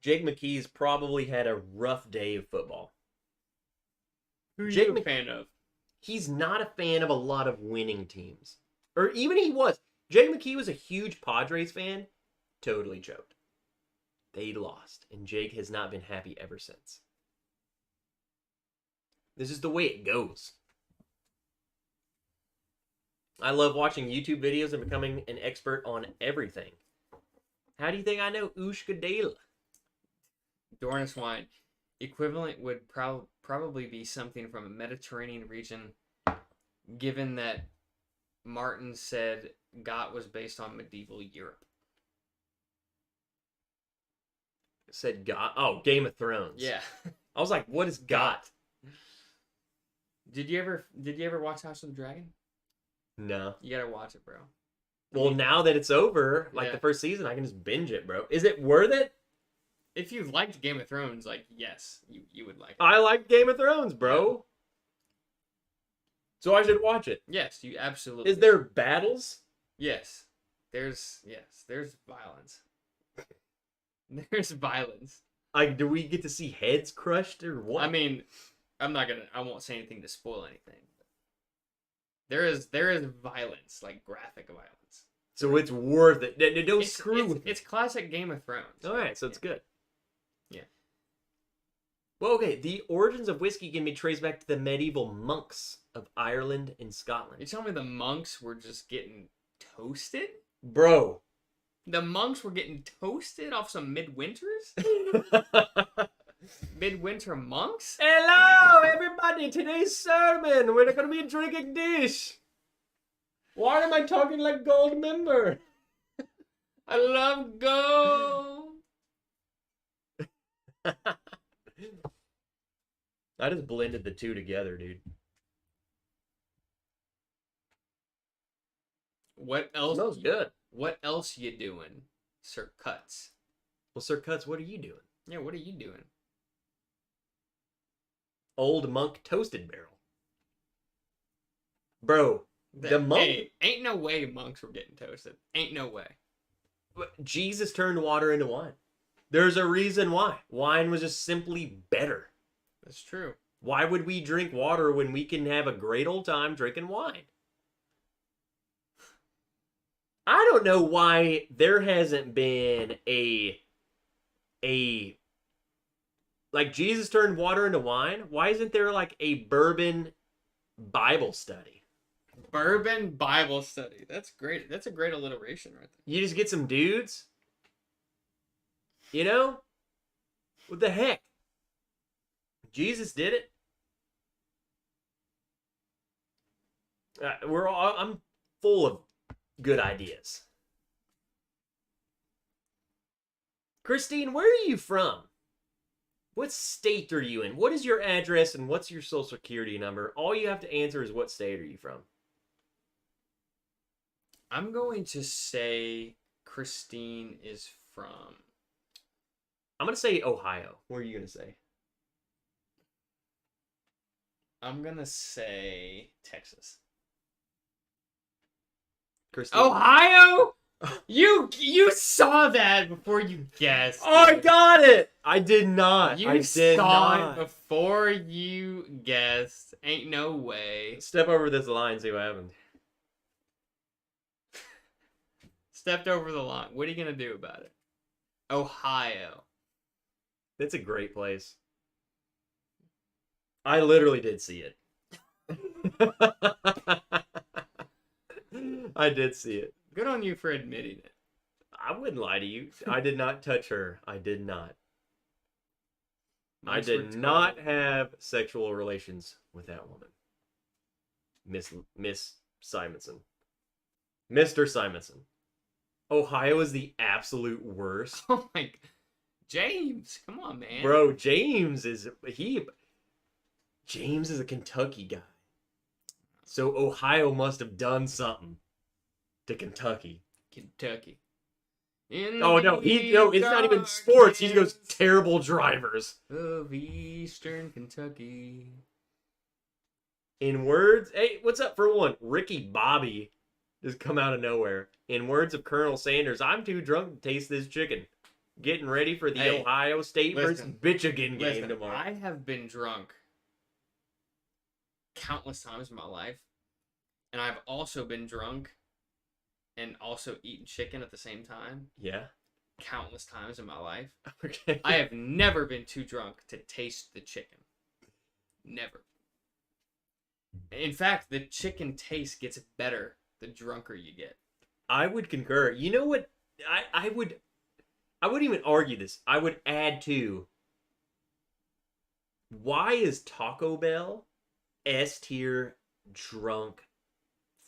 Jake McKee's probably had a rough day of football. Who are Jake you a fan of? He's not a fan of a lot of winning teams. Or even he was. Jake McKee was a huge Padres fan. Totally choked. They lost. And Jake has not been happy ever since. This is the way it goes. I love watching YouTube videos and becoming an expert on everything. How do you think I know Ushkadela? Dornish wine. Equivalent would probably be something from a Mediterranean region, given that Martin said Got was based on medieval Europe. It said Got? Oh, Game of Thrones. Yeah. I was like, what is Got? Did you ever watch House of the Dragon? No. You gotta watch it, bro. Well, now that it's over, like Yeah. the first season, I can just binge it, bro. Is it worth it? If you liked Game of Thrones, like, yes, you would like it. I like Game of Thrones, bro. So I should watch it. Yes, you absolutely. Is there battles? Yes. There's violence. There's violence. Like, do we get to see heads crushed or what? I mean, I won't say anything to spoil anything. There is violence, like graphic violence. So it's worth it. Don't It's, screw it's, with it's classic Game of Thrones. it. All right, so it's good. Yeah. Well, okay. The origins of whiskey can be traced back to the medieval monks of Ireland and You Scotland. tell me the monks were just getting toasted? Bro. The monks were getting toasted off some Midwinters? Midwinter monks? Hello, everybody. Today's sermon, we're going to be drinking this. Why am I talking like gold member? I love gold. I just blended the two together, dude. What else? Smells good. What else you doing, Sir Cuts? Well, Sir Cuts, what are you doing? Yeah, what are you doing? Old Monk Toasted Barrel. Bro, the monk... Hey, ain't no way monks were getting toasted. Ain't no way. Jesus turned water into wine. There's a reason why. Wine was just simply better. That's true. Why would we drink water when we can have a great old time drinking wine? I don't know why there hasn't been a like Jesus turned water into wine. Why isn't there like a bourbon Bible study? Bourbon Bible study. That's great. That's a great alliteration right there. You just get some dudes. You know? What the heck? Jesus did it. I'm full of good ideas. Christine, where are you from? What state are you in? What is your address and what's your social security number? All you have to answer is what state are you from? I'm going to say Christine is from... I'm going to say Ohio. What are you going to say? I'm going to say Texas. Christine. Ohio? You saw that before you guessed. Oh, I got it! I did not. You I did saw not. it before you guessed. Ain't no way. Step over this line, see what happens. Stepped over the line. What are you gonna do about it? Ohio. That's a great place. I literally did see it. I did see it. Good on you for admitting it. I wouldn't lie to you. I did not touch her. I did not. I Nice did retort. not have sexual relations with that woman. Miss Simonson. Mr. Simonson. Ohio is the absolute worst. Oh my. James, come on, man. Bro, James is a Kentucky guy. So Ohio must have done something to Kentucky. Kentucky. Oh no, it's not even sports. He goes terrible drivers. Of Eastern Kentucky. In words, hey, what's up for one? Ricky Bobby just come out of nowhere. In words of Colonel Sanders, I'm too drunk to taste this chicken. Getting ready for the Hey, Ohio State versus Michigan game Listen, tomorrow. I have been drunk countless times in my life, and I've also been drunk and also eaten chicken at the same time Yeah. countless times in my life. Okay. I have never been too drunk to taste the chicken. Never. In fact, the chicken taste gets better the drunker you get. I would concur. You know what? I wouldn't even argue this. I would add to, why is Taco Bell S tier drunk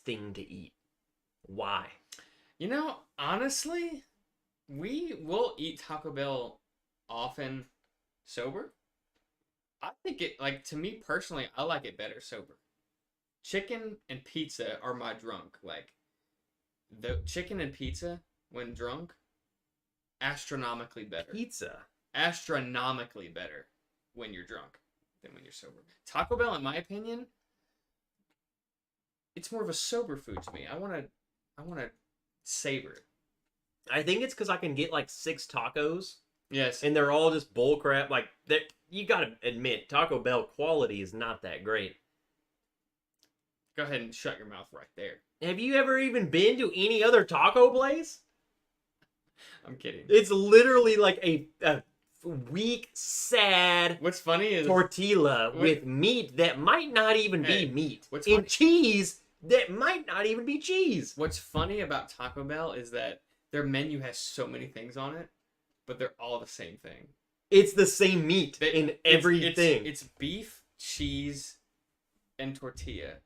thing to eat? Why? You know, honestly, we will eat Taco Bell often sober. I think it, like, to me personally, I like it better sober. Chicken and pizza are my drunk. Like, the chicken and pizza, when drunk, astronomically better. Pizza. Astronomically better when you're drunk than when you're sober. Taco Bell, in my opinion, it's more of a sober food to me. I want to savor it. I think it's because I can get like 6 tacos Yes. and they're all just bull crap. Like, you gotta admit, Taco Bell quality is not that great. Go ahead and shut your mouth right there. Have you ever even been to any other taco place? I'm kidding. It's literally like a weak, sad What's funny is tortilla with meat that might not even Hey, be meat. what's And funny- cheese that might not even be cheese. what's funny about Taco Bell is that their menu has so many things on it, but they're all the same thing. It's the same meat They- in it's- everything. It's beef, cheese, and tortilla.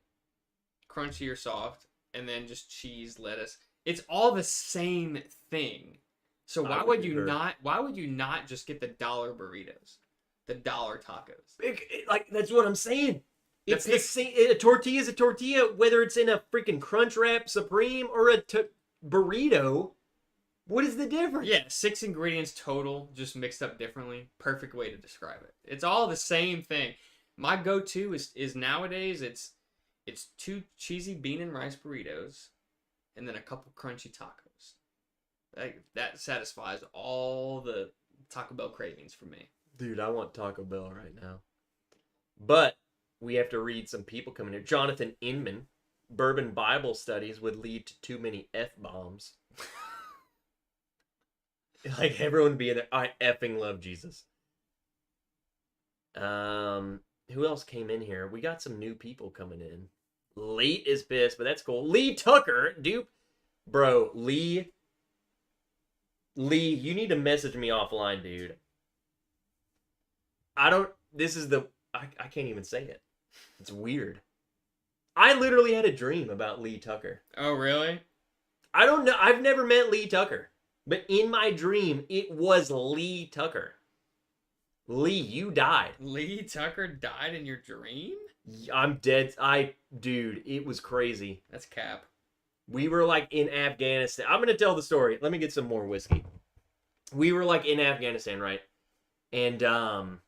Crunchy or soft, and then just cheese, lettuce. It's all the same thing. So I why would would you concur. not just get the dollar burritos? The dollar tacos? Like, that's what I'm saying. The It's the pig- same. A tortilla is a tortilla, whether it's in a freaking Crunchwrap Supreme or a burrito. What is the difference? Yeah, 6 ingredients total, just mixed up differently. Perfect way to describe it. It's all the same thing. My go-to is nowadays it's 2 cheesy bean and rice burritos, and then a couple crunchy tacos. That satisfies all the Taco Bell cravings for me. Dude, I want Taco Bell right now. But we have to read some people coming here. Jonathan Inman, bourbon Bible studies would lead to too many F-bombs. Like, everyone being there. I effing love Jesus. Who else came in here? We got some new people coming in. Late is pissed, but that's cool. Lee Tucker, dude. Bro, Lee, you need to message me offline, dude. I can't even say it. It's weird. I literally had a dream about Lee Tucker. Oh, really? I don't know. I've never met Lee Tucker. But in my dream, it was Lee Tucker. Lee, you died. Lee Tucker died in your dream? I'm dead. Dude, it was crazy. That's cap. We were like in Afghanistan. I'm going to tell the story. Let me get some more whiskey. We were like in Afghanistan, right? And I'm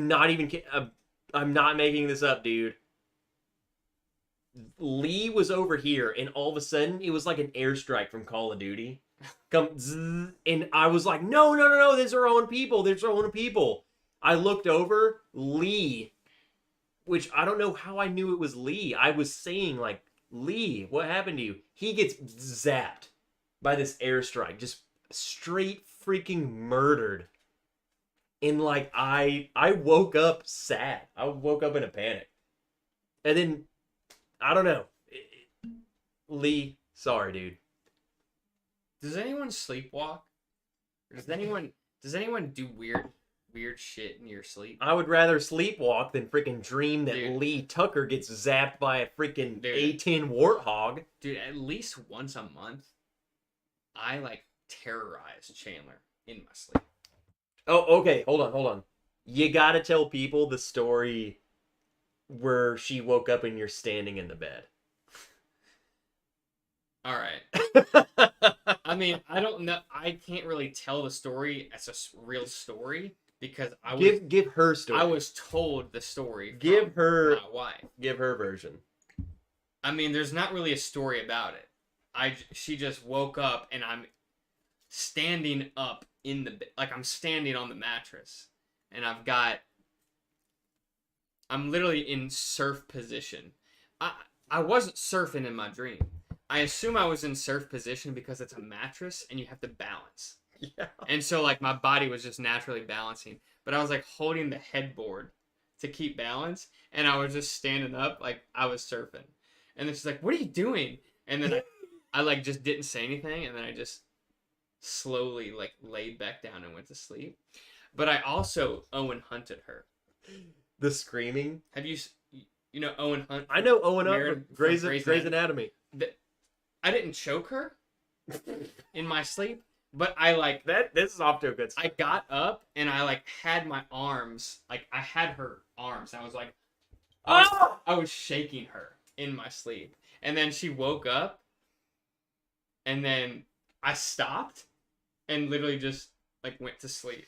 not even I'm not making this up, dude. Lee was over here, and all of a sudden, it was like an airstrike from Call of Duty. Come, zzz, and I was like, no, there's our own people. There's our own people. I looked over, Lee, which I don't know how I knew it was Lee. I was saying, like, Lee, what happened to you? He gets zapped by this airstrike, just straight freaking murdered. And like I woke up sad. I woke up in a panic. And then I don't know. Lee, sorry, dude. Does anyone sleepwalk? Or does anyone do weird shit in your sleep? I would rather sleepwalk than freaking dream that Dude. Lee Tucker gets zapped by a freaking Dude. A10 warthog. Dude, at least once a month, I like terrorize Chandler in my sleep. Oh, okay. Hold on. You gotta tell people the story where she woke up and you're standing in the bed. All right. I mean, I don't know. I can't really tell the story as a real story because I was Give her story. I was told the story. From Give her my wife. Give her version. I mean, there's not really a story about it. She just woke up and I'm standing up in the like I'm standing on the mattress and I'm literally in surf position. I wasn't surfing in my dream. I assume I was in surf position because it's a mattress and you have to balance. Yeah. And so like my body was just naturally balancing, but I was like holding the headboard to keep balance and I was just standing up like I was surfing. And then she's like, "What are you doing?" And then I like just didn't say anything and then I just slowly like laid back down and went to sleep. But I also Owen hunted her. The screaming. Have you know Owen Hunt? I know Owen up Married from from Grey's Grey's Anatomy. I didn't choke her in my sleep, but I like This is off to a good start. I got up and I like had my arms, like I had her arms. And I was like, I was shaking her in my sleep. And then she woke up and then I stopped and literally just like went to sleep.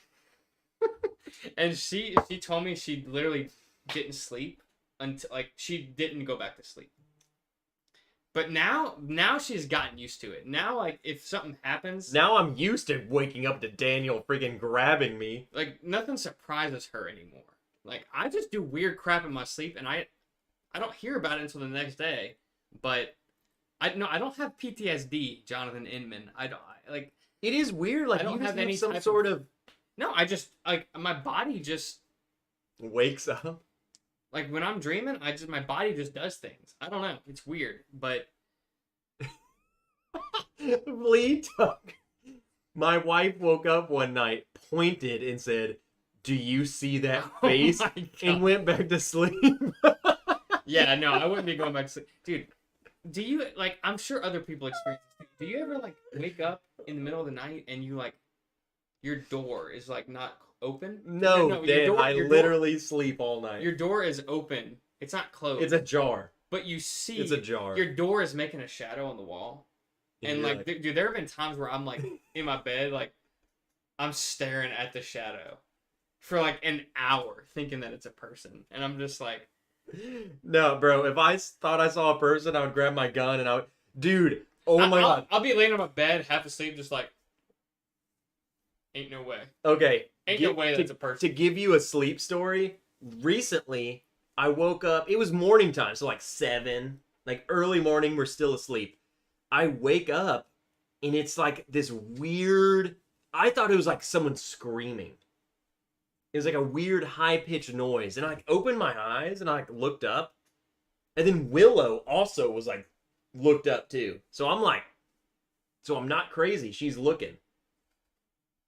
And she told me she literally didn't sleep until like she didn't go back to sleep. But now she's gotten used to it. Now, like, if something happens... Now I'm used to waking up to Daniel freaking grabbing me. Like, nothing surprises her anymore. Like, I just do weird crap in my sleep, and I don't hear about it until the next day. But, I don't have PTSD, Jonathan Inman. It is weird, like, I don't you just have any some type sort of... No, I just, like, my body just... Wakes up. Like, when I'm dreaming, my body just does things. I don't know. It's weird, but... Lee Tucker. My wife woke up one night, pointed, and said, "Do you see that face?" Oh my God. And went back to sleep. Yeah, no, I wouldn't be going back to sleep. Dude, do you, like, I'm sure other people experience this too. Do you ever, like, wake up in the middle of the night and you, like, your door is, like, not open? No, Dan, I literally sleep all night. Your door is open. It's not closed. It's ajar. But you see... It's a jar. Your door is making a shadow on the wall. And, like, dude, there have been times where I'm, like, in my bed, like, I'm staring at the shadow for, like, an hour thinking that it's a person. And I'm just like... No, bro, if I thought I saw a person, I would grab my gun and I would... Dude, my God. I'll be laying on my bed, half asleep, just like... Ain't no way. Okay. Ain't no way that's a person. To give you a sleep story, recently, I woke up... It was morning time, so like 7. Like, early morning, we're still asleep. I wake up, and it's like this weird... I thought it was like someone screaming. It was like a weird high-pitched noise. And I like, opened my eyes, and I like, looked up. And then Willow also was like, looked up too. So I'm like... So I'm not crazy. She's looking.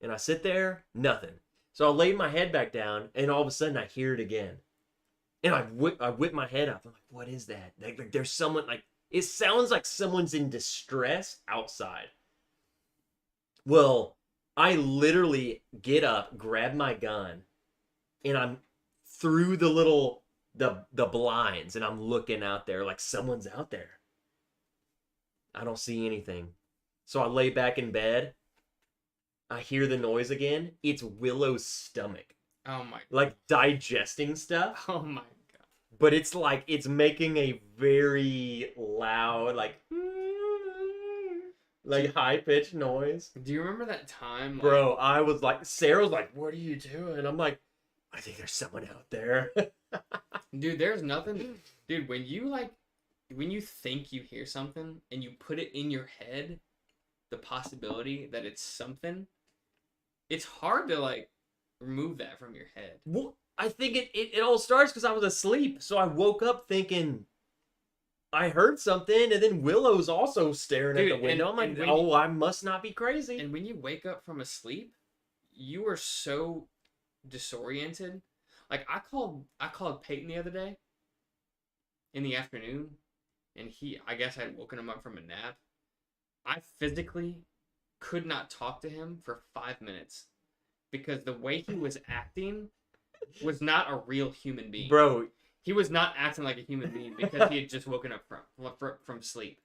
And I sit there, nothing. So I laid my head back down, and all of a sudden I hear it again. And I whip my head up. I'm like, what is that? Like there's someone, like, it sounds like someone's in distress outside. Well, I literally get up, grab my gun, and I'm through the blinds, and I'm looking out there like someone's out there. I don't see anything. So I lay back in bed. I hear the noise again. It's Willow's stomach. Oh my... Like digesting stuff. Oh my God. But it's like, it's making a very loud, like high-pitched noise. Do you remember that time? Like, Bro, I was like, Sarah was like, what are you doing? I'm like, I think there's someone out there. dude, there's nothing... Dude, when you, like... when you think you hear something and you put it in your head, the possibility that it's something, it's hard to like remove that from your head. Well, I think it all starts because I was asleep. So I woke up thinking I heard something, and then Willow's also staring Dude, at the window. and I'm like, when oh, I must not be crazy. And when you wake up from a sleep, you are so disoriented. Like I called Peyton the other day in the afternoon, and I guess I had woken him up from a nap. I physically could not talk to him for 5 minutes because the way he was acting was not a real human being. Bro, he was not acting like a human being because he had just woken up from sleep.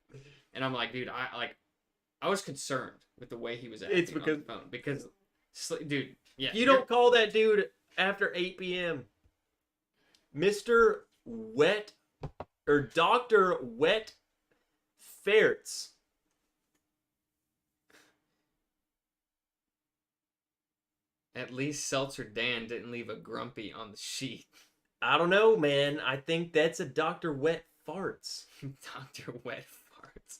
And I'm like, dude, I was concerned with the way he was acting on the phone because, dude, yeah. You don't call that dude after 8 p.m. Mr. Wet or Dr. Wet Ferrets. At least Seltzer Dan didn't leave a grumpy on the sheet. I don't know, man. I think that's a Dr. Wet Farts. Dr. Wet Farts.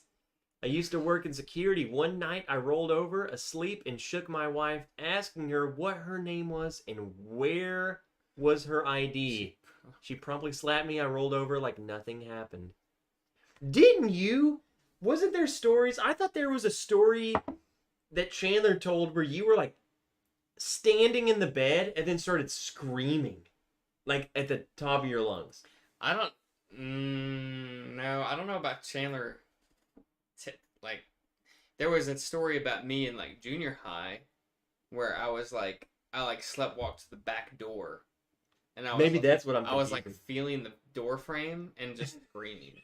I used to work in security. One night I rolled over asleep and shook my wife, asking her what her name was and where was her ID. She promptly slapped me. I rolled over like nothing happened. Didn't you? Wasn't there stories? I thought there was a story that Chandler told where you were like standing in the bed and then started screaming like at the top of your lungs. I don't no, I don't know about Chandler. Like there was a story about me in like junior high where I slept walked to the back door, and that's what I'm I was like feeling the door frame and just screaming.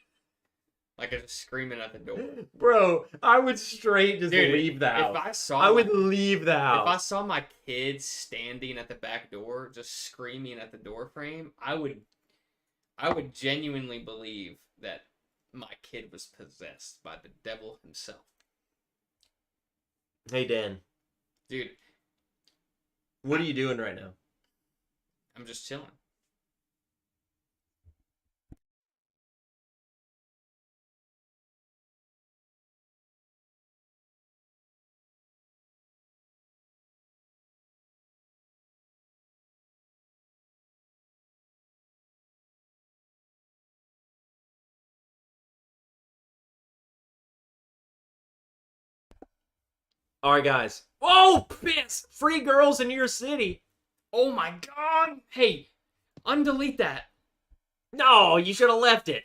Like I was screaming at the door. Bro, I would straight just leave the house. I would leave the house. If I saw my kids standing at the back door just screaming at the door frame, I would genuinely believe that my kid was possessed by the devil himself. Hey, Dan. Dude. What are you doing right now? I'm just chilling. All right, guys. Oh, piss! Free girls in your city. Oh my god! Hey, undelete that. No, you should have left it.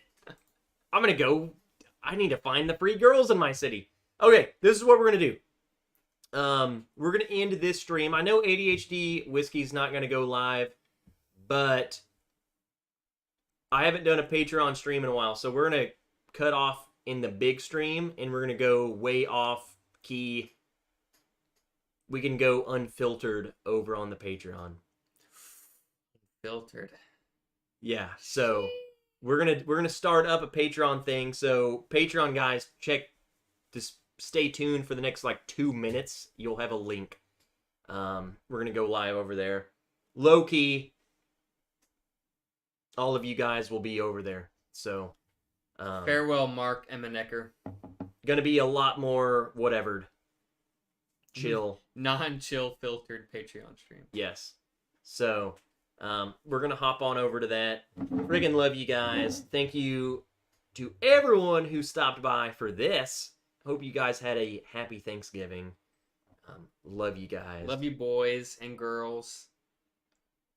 I'm gonna go. I need to find the free girls in my city. Okay, this is what we're gonna do. We're gonna end this stream. I know ADHD Whiskey's not gonna go live, but I haven't done a Patreon stream in a while, so we're gonna cut off in the big stream, and we're gonna go way off key. We can go unfiltered over on the Patreon. Filtered. Yeah, so we're gonna start up a Patreon thing. So Patreon guys, just stay tuned for the next like 2 minutes. You'll have a link. We're gonna go live over there. Low key, all of you guys will be over there. So farewell, Mark Emmenecker. Gonna be a lot more whatever. Chill. Non-chill filtered Patreon stream. Yes. So, we're going to hop on over to that. Friggin' love you guys. Thank you to everyone who stopped by for this. Hope you guys had a happy Thanksgiving. Love you guys. Love you boys and girls.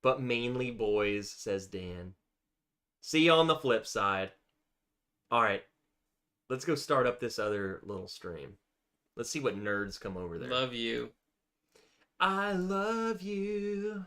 But mainly boys, says Dan. See you on the flip side. All right. Let's go start up this other little stream. Let's see what nerds come over there. Love you. I love you.